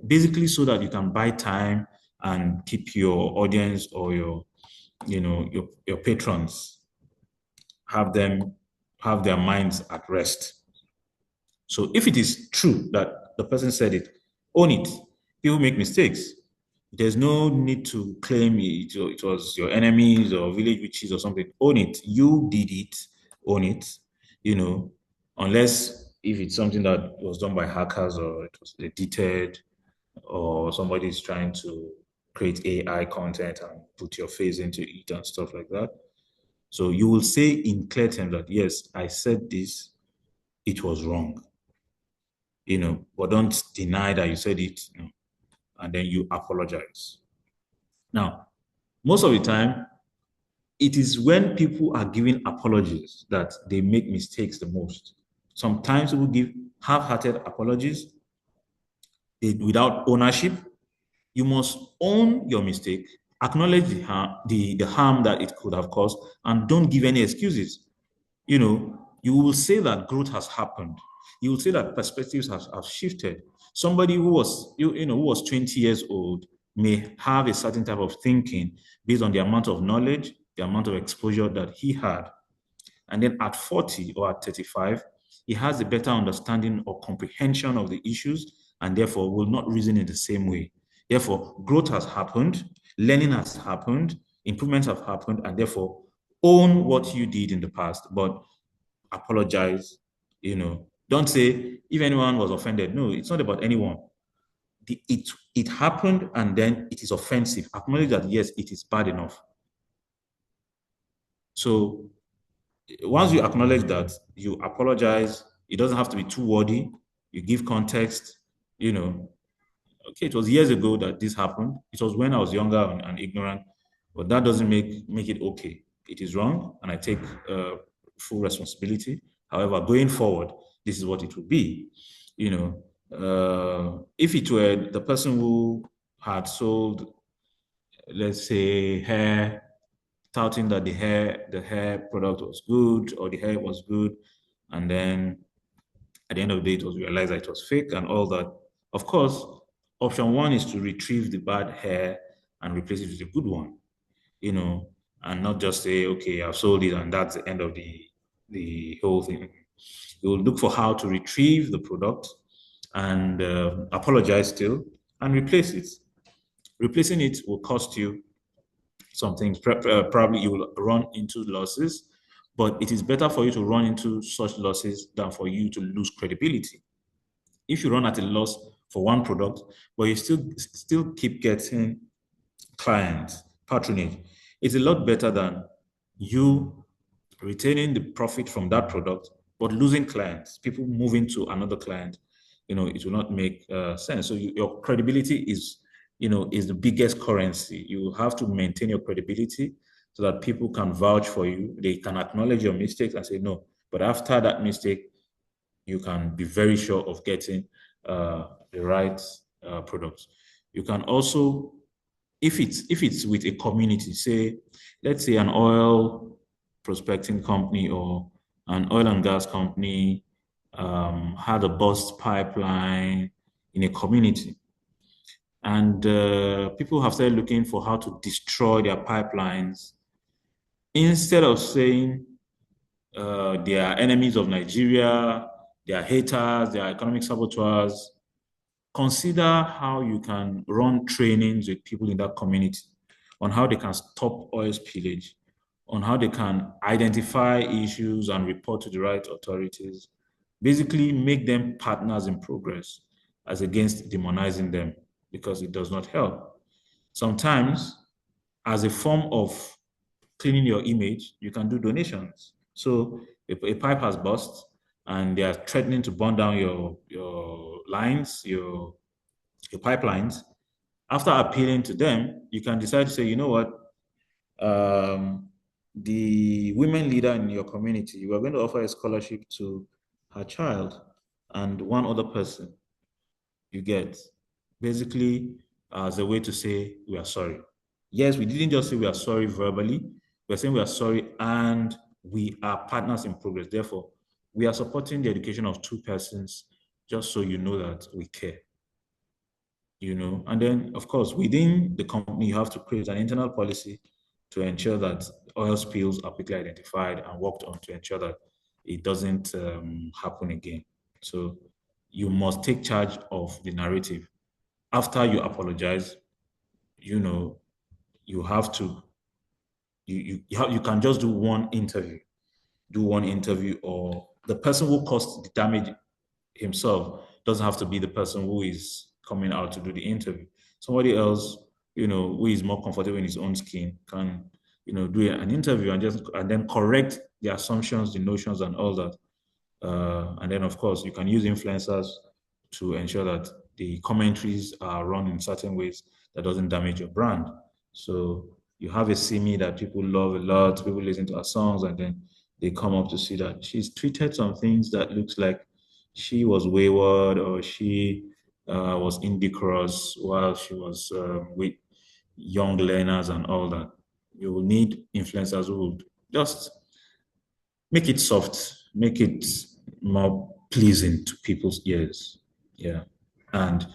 basically so that you can buy time and keep your audience or your patrons have their minds at rest. So if it is true that the person said it, own it. People make mistakes. There's no need to claim it was your enemies or village witches or something. Own it. You did it. Own it. Unless if it's something that was done by hackers or it was edited or somebody is trying to create AI content and put your face into it and stuff like that. So you will say in clear terms that, yes, I said this, it was wrong, but don't deny that you said it, and then you apologize. Now, most of the time, it is when people are giving apologies that they make mistakes the most. Sometimes people give half-hearted apologies without ownership. You must own your mistake, acknowledge the harm that it could have caused, and don't give any excuses. You will say that growth has happened. You will say that perspectives have shifted. Somebody who was 20 years old may have a certain type of thinking based on the amount of knowledge, the amount of exposure that he had. And then at 40 or at 35, he has a better understanding or comprehension of the issues and therefore will not reason in the same way. Therefore, growth has happened, learning has happened, improvements have happened, and therefore own what you did in the past, but apologize. Don't say if anyone was offended. No, it's not about anyone. It happened and then it is offensive. Acknowledge that yes, it is bad enough. So once you acknowledge that, you apologize. It doesn't have to be too wordy. You give context. Okay, it was years ago that this happened. It was when I was younger and ignorant, but that doesn't make it okay. It is wrong, and I take full responsibility. However, going forward, this is what it will be. If it were the person who had sold, let's say, hair, touting that the hair product was good or the hair was good, and then at the end of the day, it was realized that it was fake and all that. Of course, option one is to retrieve the bad hair and replace it with a good one, and not just say, okay, I've sold it and that's the end of the whole thing. You'll look for how to retrieve the product and apologize still and replace it. Replacing it will cost you something. Probably you will run into losses, but it is better for you to run into such losses than for you to lose credibility. If you run at a loss for one product, but you still keep getting clients, patronage, it's a lot better than you retaining the profit from that product, but losing clients, people moving to another client. It will not make sense. So your credibility is the biggest currency. You have to maintain your credibility so that people can vouch for you. They can acknowledge your mistakes and say no. But after that mistake, you can be very sure of getting the right products. You can also, if it's with a community, say, let's say an oil prospecting company or an oil and gas company had a bust pipeline in a community. And people have started looking for how to destroy their pipelines instead of saying they are enemies of Nigeria, they are haters, they are economic saboteurs. Consider how you can run trainings with people in that community on how they can stop oil spillage, on how they can identify issues and report to the right authorities. Basically, make them partners in progress as against demonizing them because it does not help. Sometimes, as a form of cleaning your image, you can do donations. So a pipe has burst and they are threatening to burn down your lines, your pipelines. After appealing to them, you can decide to say, you know what, the women leader in your community, you are going to offer a scholarship to her child and one other person you get. Basically, as a way to say we are sorry. Yes, we didn't just say we are sorry verbally, we're saying we are sorry and we are partners in progress. Therefore, we are supporting the education of two persons just so you know that we care. And then of course within the company you have to create an internal policy to ensure that oil spills are quickly identified and worked on to ensure that it doesn't happen again. So you must take charge of the narrative. After you apologize, you know you have to you can just do one interview, or the person who caused the damage himself doesn't have to be the person who is coming out to do the interview. Somebody else, who is more comfortable in his own skin can, do an interview and then correct the assumptions, the notions, and all that. And then, of course, you can use influencers to ensure that the commentaries are run in certain ways that doesn't damage your brand. So you have a Simi that people love a lot, people listen to her songs, and then they come up to see that she's tweeted some things that looks like she was wayward or she was indecorous while she was with young learners and all that. You will need influencers who will just make it soft, make it more pleasing to people's ears. Yeah. And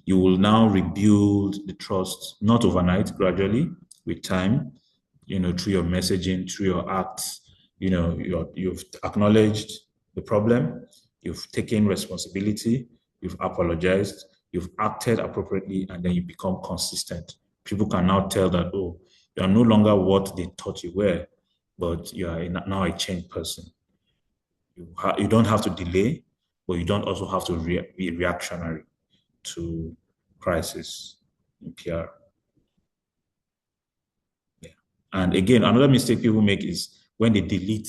you will now rebuild the trust, not overnight, gradually with time, through your messaging, through your acts. You've acknowledged the problem, you've taken responsibility, you've apologized, you've acted appropriately, and then you become consistent. People can now tell that, oh, you are no longer what they thought you were, but you are now a changed person. You don't have to delay, but you don't also have to be reactionary to crisis in PR. Yeah. And again, another mistake people make is when they delete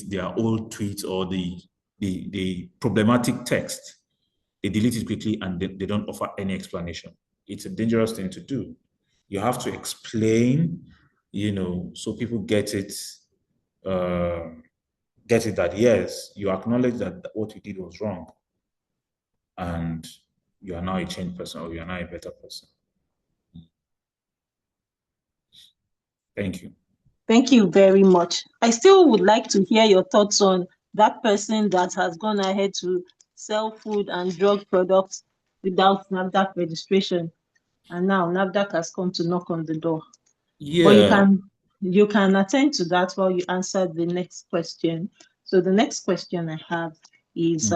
their old tweets or the problematic text, they delete it quickly and they don't offer any explanation. It's a dangerous thing to do. You have to explain, so people uh, get it that yes, you acknowledge that what you did was wrong and you are now a changed person or you are now a better person. Thank you. Thank you very much. I still would like to hear your thoughts on that person that has gone ahead to sell food and drug products without NAFDAC registration, and now NAFDAC has come to knock on the door. But Yeah. you can attend to that while you answer the next question. So the next question I have is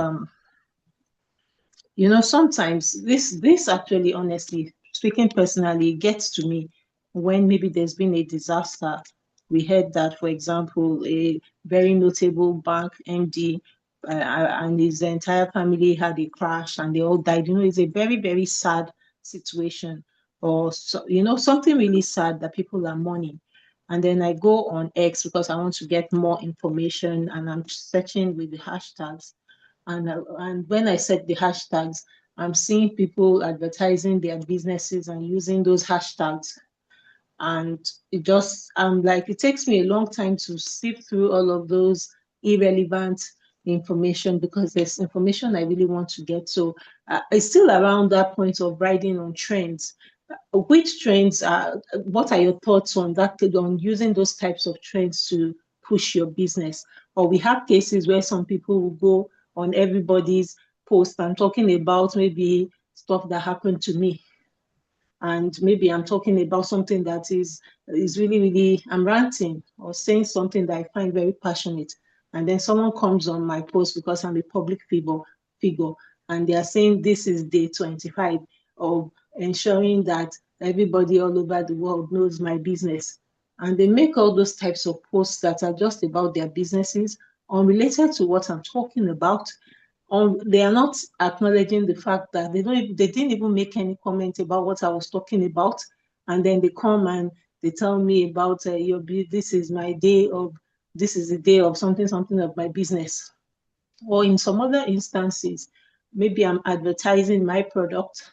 sometimes this actually, honestly speaking, personally gets to me when maybe there's been a disaster. We heard that, for example, a very notable bank MD and his entire family had a crash and they all died. It's a very, very sad situation, or so, something really sad that people are mourning. And then I go on X because I want to get more information and I'm searching with the hashtags. And when I set the hashtags, I'm seeing people advertising their businesses and using those hashtags. And I'm like, it takes me a long time to sift through all of those irrelevant information because there's information I really want to get. So it's still around that point of riding on trends. Which trends are, what are your thoughts on that, on using those types of trends to push your business? Or we have cases where some people will go on everybody's post and talking about maybe stuff that happened to me. and maybe I'm talking about something that is really, really, I'm ranting or saying something that I find very passionate. And then someone comes on my post because I'm a public figure, and they are saying this is day 25 of ensuring that everybody all over the world knows my business. And they make all those types of posts that are just about their businesses, unrelated to what I'm talking about. They are not acknowledging the fact that they didn't even make any comment about what I was talking about. And then they come and they tell me about this is my day of, this is the day of something, something of my business. Or in some other instances, maybe I'm advertising my product,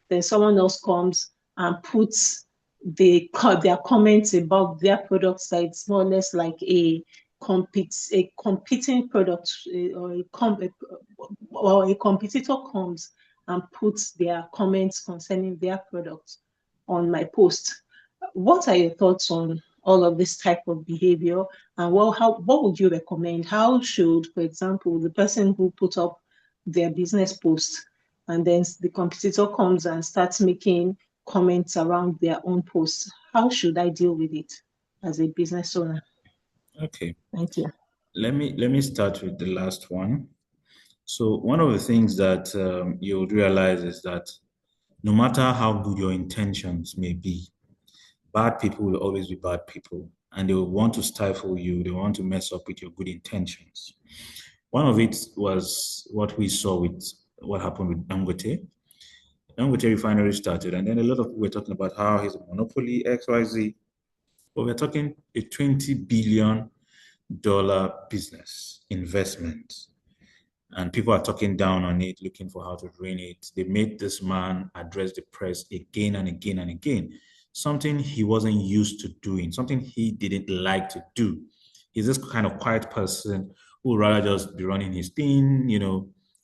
then someone else comes and puts their comments about their products that it's more or less like a competing product, or a competitor comes and puts their comments concerning their product on my post. What are your thoughts on all of this type of behavior? And what would you recommend? How should, for example, the person who put up their business post, and then the competitor comes and starts making comments around their own posts, how should I deal with it as a business owner? Okay. Thank you. Let me start with the last one. So one of the things that you'll realize is that no matter how good your intentions may be, bad people will always be bad people, and they will want to stifle you. They want to mess up with your good intentions. One of it was what we saw with what happened with Dangote. Dangote refinery started, and then a lot of people were talking about how he's a monopoly, XYZ. But we're talking a $20 billion business investment, and people are talking down on it, looking for how to ruin it. They made this man address the press again and again and again, something he wasn't used to doing, something he didn't like to do. He's this kind of quiet person who would rather just be running his thing,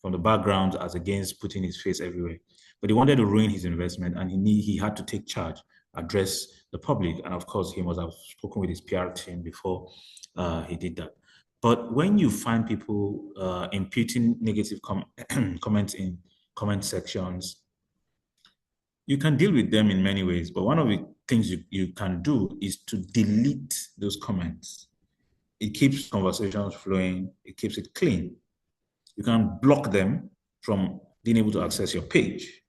from the background as against putting his face everywhere. But he wanted to ruin his investment, and he had to take charge, address the public, and of course, he must have spoken with his PR team before he did that. But when you find people imputing negative comments in comment sections, you can deal with them in many ways. But one of the things you can do is to delete those comments. It keeps conversations flowing, it keeps it clean. You can block them from being able to access your page.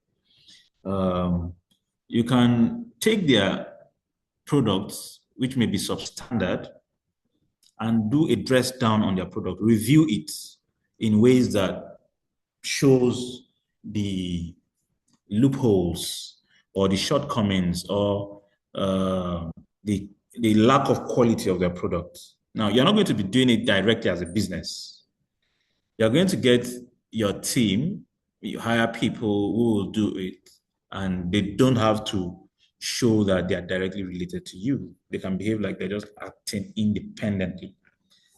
You can take their products, which may be substandard, and do a dress down on their product, review it in ways that shows the loopholes or the shortcomings or the lack of quality of their product. Now, you're not going to be doing it directly as a business. You're going to get your team, you hire people who will do it, and they don't have to show that they are directly related to you. They can behave like they're just acting independently,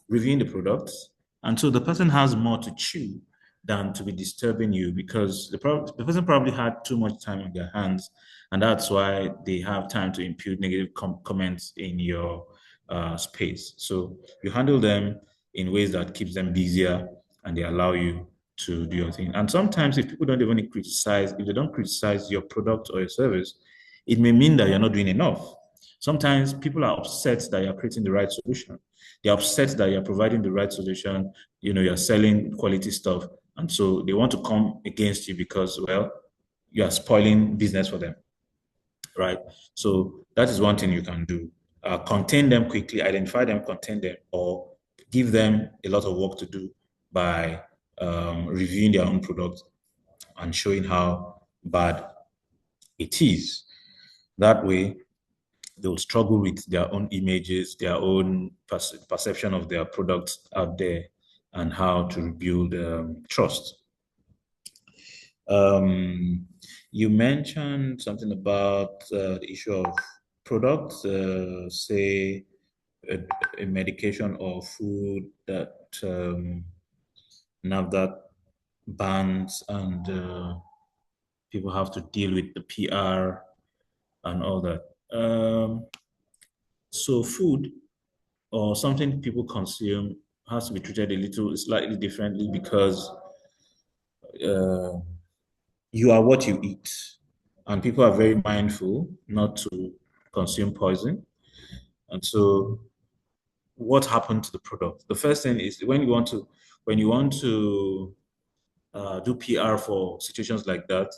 reviewing the products. And so the person has more to chew than to be disturbing you, because the person probably had too much time on their hands. And that's why they have time to impute negative comments in your space. So you handle them in ways that keeps them busier, and they allow you to do your thing. And sometimes if people don't even criticize, if they don't criticize your product or your service, it may mean that you're not doing enough. Sometimes people are upset that you're creating the right solution. They're upset that you're providing the right solution. You're selling quality stuff. And so they want to come against you because, well, you are spoiling business for them, right? So that is one thing you can do. Contain them quickly, identify them, contain them, or give them a lot of work to do by reviewing their own product and showing how bad it is. That way, they will struggle with their own images, their own perception of their products out there, and how to rebuild trust. You mentioned something about the issue of products, say a medication or food that NAFDAC bans, and people have to deal with the PR and all that. So food or something people consume has to be treated a little slightly differently, because uh, you are what you eat. and people are very mindful not to consume poison. And so what happened to the product? The first thing is when you want to do PR for situations like that,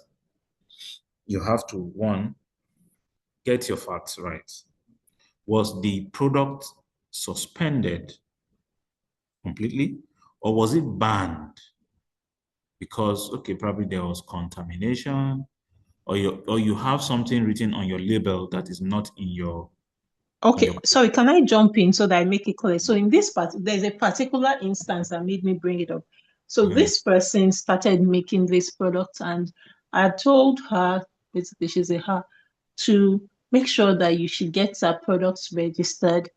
you have to, one, get your facts right. Was the product suspended completely, or was it banned because, okay, probably there was contamination, or you have something written on your label that is not in Okay, your sorry, can I jump in so that I make it clear? So in this part, there's a particular instance that made me bring it up. So Mhm, this person started making this product, and I told her, basically she's a her, to make sure that you should get her products registered.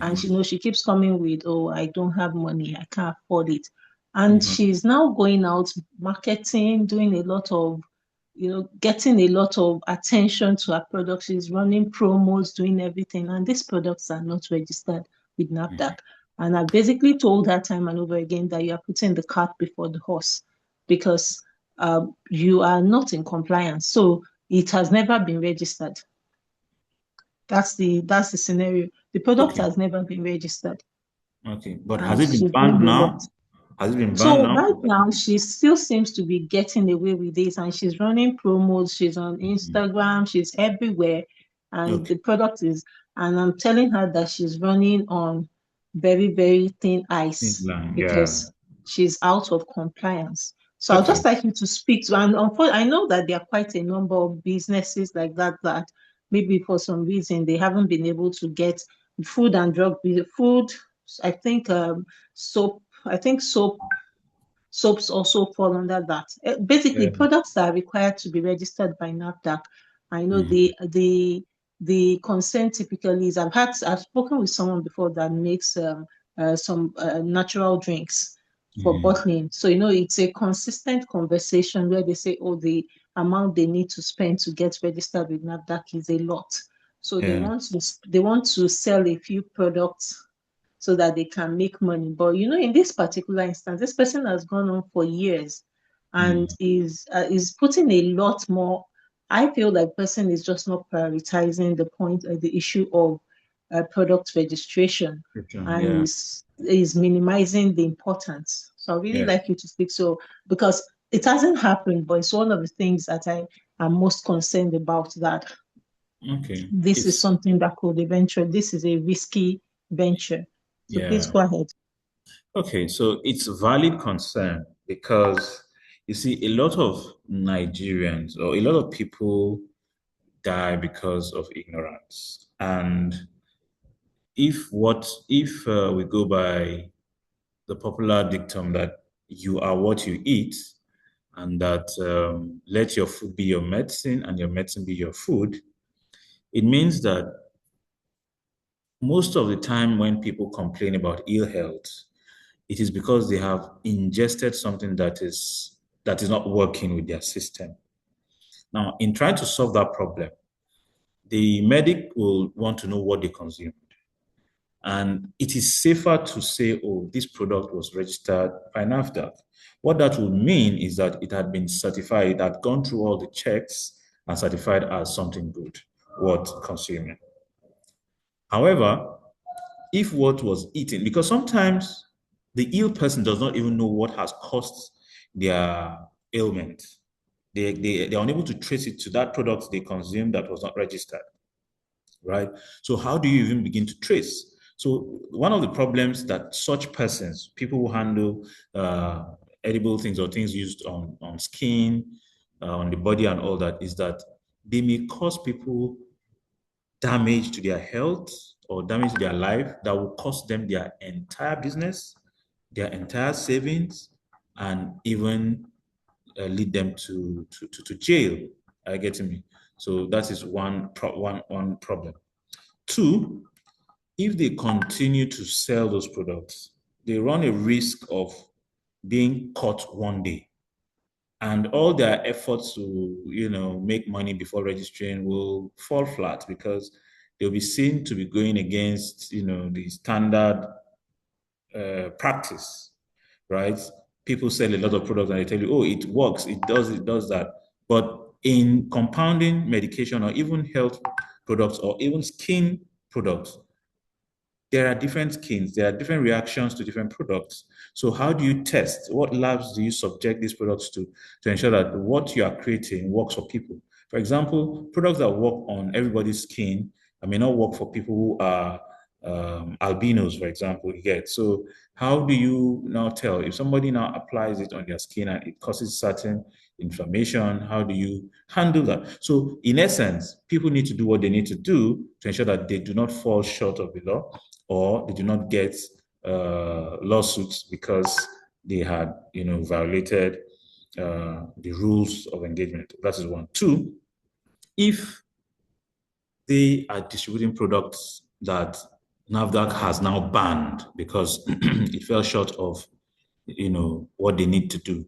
And mhm, she keeps coming with, oh, I don't have money, I can't afford it. And mhm. she's now going out marketing, doing a lot of, getting a lot of attention to her products. She's running promos, doing everything. And these products are not registered with NAFDAC. And I basically told her time and over again that you are putting the cart before the horse because you are not in compliance. So it has never been registered. That's the scenario. The product Okay, has never been registered, okay. But has and it been she's banned doing a lot. now? Has it been banned So now? right now, she still seems to be getting away with this, and she's running promos. She's on Mhm. Instagram. She's everywhere, and Okay. the product is. And I'm telling her that she's running on very, very thin ice Line, yeah. because she's out of compliance. So I'll Okay. just like you to speak to, and I know that there are quite a number of businesses like that maybe for some reason they haven't been able to get food and drug food. I think soap. I think soaps also fall under that. Basically, Yeah. products that are required to be registered by NAFDAC. I know Mhm. the consent typically is I've spoken with someone before that makes some natural drinks for Mhm. bottling. So it's a consistent conversation where they say, oh, the amount they need to spend to get registered with NAFDAC is a lot. So they Yeah. want to sell a few products so that they can make money. But in this particular instance, this person has gone on for years and Mhm. is putting a lot more. I feel like person is just not prioritizing the issue of product registration, and Yeah. is minimizing the importance. So I really Yeah. like you to speak so because it hasn't happened, but it's one of the things that I am most concerned about. That Okay. this is It's something that could eventually, this is a risky venture. So please yeah. go ahead. Okay, so it's a valid concern because you see, a lot of Nigerians or a lot of people die because of ignorance. And if we go by the popular dictum that you are what you eat, and that let your food be your medicine and your medicine be your food, it means that most of the time when people complain about ill health, it is because they have ingested something that is not working with their system. Now, in trying to solve that problem, the medic will want to know what they consumed. And it is safer to say, oh, this product was registered by NAFDAC. What that would mean is that it had been certified, it had gone through all the checks and certified as something good worth consuming. However, if what was eaten, because sometimes the ill person does not even know what has caused their ailment. They're unable to trace it to that product they consumed that was not registered, right? So how do you even begin to trace? So one of the problems that such persons, people who handle edible things or things used on skin, on the body and all that, is that they may cause people damage to their health or damage to their life that will cost them their entire business, their entire savings, and even lead them to jail. Are you getting me? So that is one problem. Two, if they continue to sell those products, they run a risk of being caught one day, and all their efforts to make money before registering will fall flat because they'll be seen to be going against the standard practice, right? People sell a lot of products and they tell you, oh, it works, it does that, but in compounding medication or even health products or even skin products, there are different skins, there are different reactions to different products. So how do you test? What labs do you subject these products to ensure that what you are creating works for people? For example, products that work on everybody's skin may not work for people who are albinos, for example, you get. So how do you now tell if somebody now applies it on their skin and it causes certain inflammation? How do you handle that? So in essence, people need to do what they need to do to ensure that they do not fall short of the law or they do not get lawsuits because they had, violated the rules of engagement. That is one. Two, if they are distributing products that NAFDAC has now banned because it fell short of, what they need to do,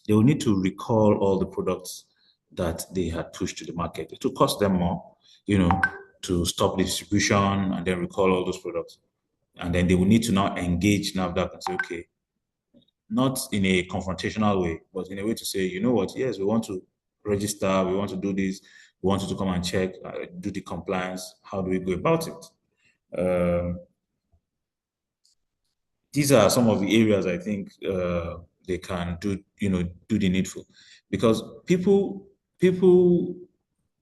they will need to recall all the products that they had pushed to the market. It will cost them more, to stop the distribution and then recall all those products. And then they will need to now engage NAFDAC and say, okay, not in a confrontational way, but in a way to say, you know what, yes, we want to register, we want to do this, we want you to come and check, do the compliance. How do we go about it? These are some of the areas I think they can do the needful, because people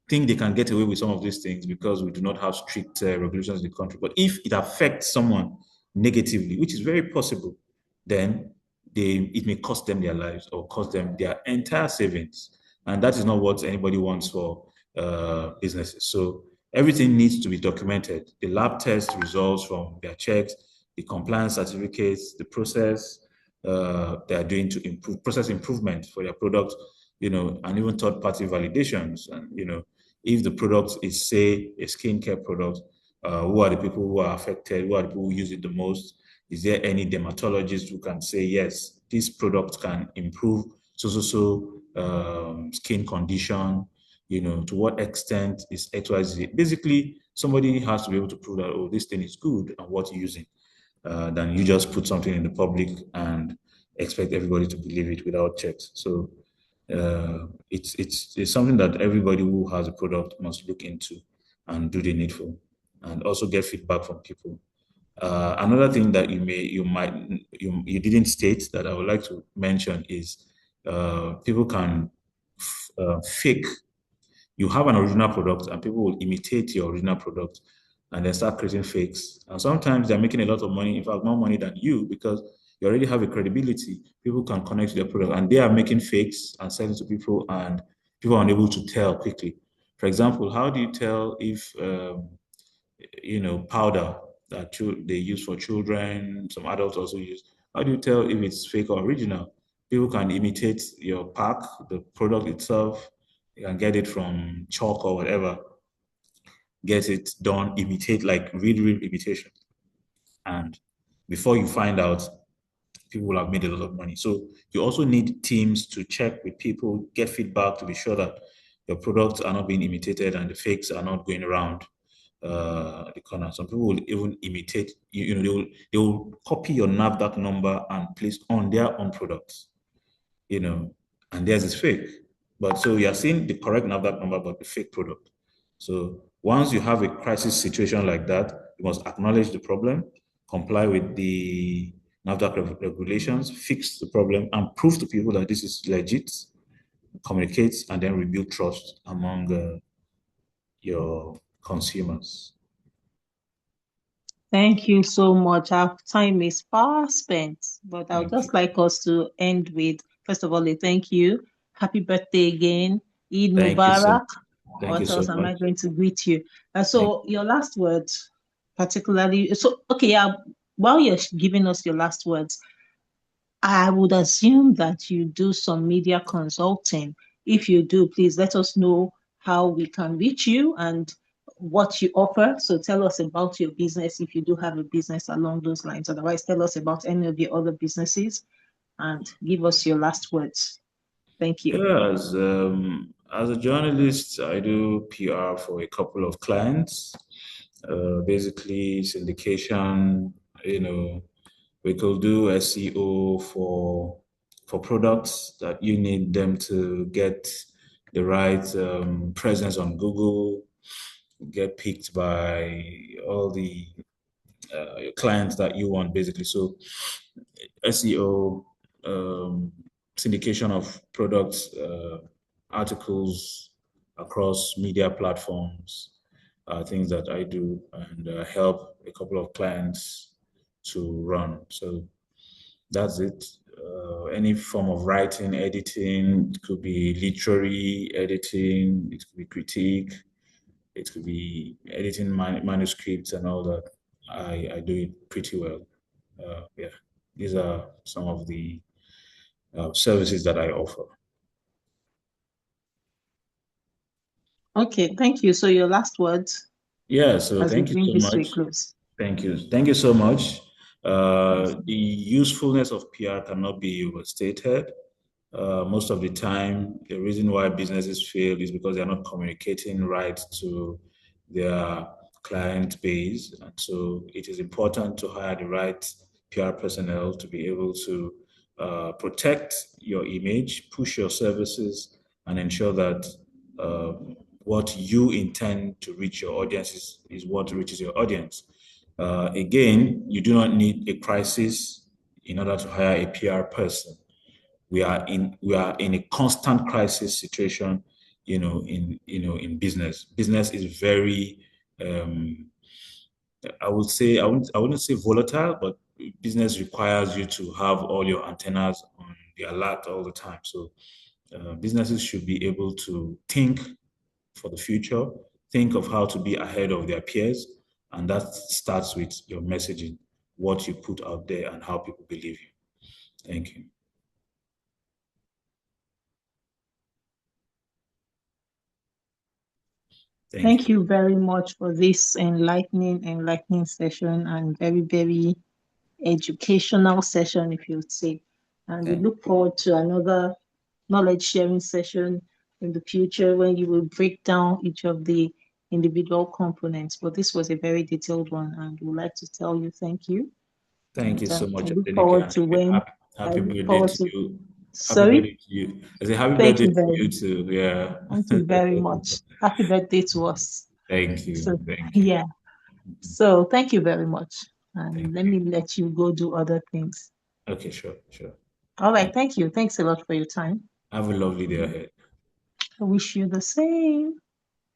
think they can get away with some of these things because we do not have strict regulations in the country. But if it affects someone negatively, which is very possible, then it may cost them their lives or cost them their entire savings. And that is not what anybody wants for businesses. So everything needs to be documented. The lab test results from their checks, the compliance certificates, the process they are doing to improve process improvement for their product, and even third-party validations. And, if the product is, say, a skincare product, who are the people who are affected? Who are the people who use it the most? Is there any dermatologist who can say, yes, this product can improve skin condition? To what extent is XYZ? Basically, somebody has to be able to prove that, oh, this thing is good and what you're using. Than you just put something in the public and expect everybody to believe it without checks. So it's something that everybody who has a product must look into and do the needful, and also get feedback from people. Another thing that you didn't state that I would like to mention is people can fake. You have an original product and people will imitate your original product and then start creating fakes. And sometimes they're making a lot of money, in fact, more money than you, because you already have a credibility. People can connect to their product and they are making fakes and selling to people, and people are unable to tell quickly. For example, how do you tell if, powder that they use for children, some adults also use, how do you tell if it's fake or original? People can imitate your pack, the product itself. You can get it from chalk or whatever, get it done, imitate, like real imitation. And before you find out, people will have made a lot of money. So you also need teams to check with people, get feedback to be sure that your products are not being imitated and the fakes are not going around the corner. Some people will even imitate, they will copy your NAVDAC number and place on their own products, and theirs is fake. But so you are seeing the correct NAVDAC number, but the fake product. So once you have a crisis situation like that, you must acknowledge the problem, comply with the NAVDAC regulations, fix the problem, and prove to people that this is legit, communicate, and then rebuild trust among your consumers. Thank you so much. Our time is far spent, but I would Thank you. just like us to end with, first of all, a thank you. Happy birthday again. Eid Thank you so, Mubarak. thank you What so else am much. I going to greet you? Thank So your last words, particularly, so okay, yeah, while you're giving us your last words, I would assume that you do some media consulting. If you do, please let us know how we can reach you and what you offer. So tell us about your business if you do have a business along those lines. Otherwise, tell us about any of your other businesses and give us your last words. Thank you. Yeah, as a journalist, I do PR for a couple of clients. Basically, syndication. We could do SEO for products that you need them to get, the right presence on Google, get picked by all the clients that you want, basically. So SEO, syndication of products, articles across media platforms, things that I do and help a couple of clients to run. So that's it. Any form of writing, editing, it could be literary editing, it could be critique, it could be editing manuscripts and all that. I do it pretty well. Yeah, these are some of the services that I offer. Okay, thank you. So your last words Yeah, so as we thank you bring so this to a much. close. Thank you. Thank you so much. The usefulness of PR cannot be overstated. Most of the time, the reason why businesses fail is because they're not communicating right to their client base. And so it is important to hire the right PR personnel to be able to protect your image, push your services, and ensure that uh, what you intend to reach your audience is what reaches your audience. Again, you do not need a crisis in order to hire a PR person. We are in a constant crisis situation, in business. Business is very I wouldn't say volatile, but business requires you to have all your antennas on the alert all the time. So businesses should be able to think for the future, think of how to be ahead of their peers, and that starts with your messaging, what you put out there, and how people believe you. Thank you. Thank Thank you. you very much for this enlightening session and very, very educational session, if you would say. And we Thank, look forward to another knowledge sharing session in the future when you will break down each of the individual components. But this was a very detailed one, and we'd like to tell you thank you. thank And you so I much, look Adenike, forward and to when I happy look birthday forward to to. you. Happy Sorry, birthday to you. I say happy thank birthday you to very, you too. Yeah. thank you very much. Happy birthday to us. Thank you. So Thank you. yeah. So thank you very much. And Thank let you. me let you go do other things. Okay, sure, sure. All right. Thank you. Thank you. Thanks a lot for your time. Have a lovely day ahead. I wish you the same.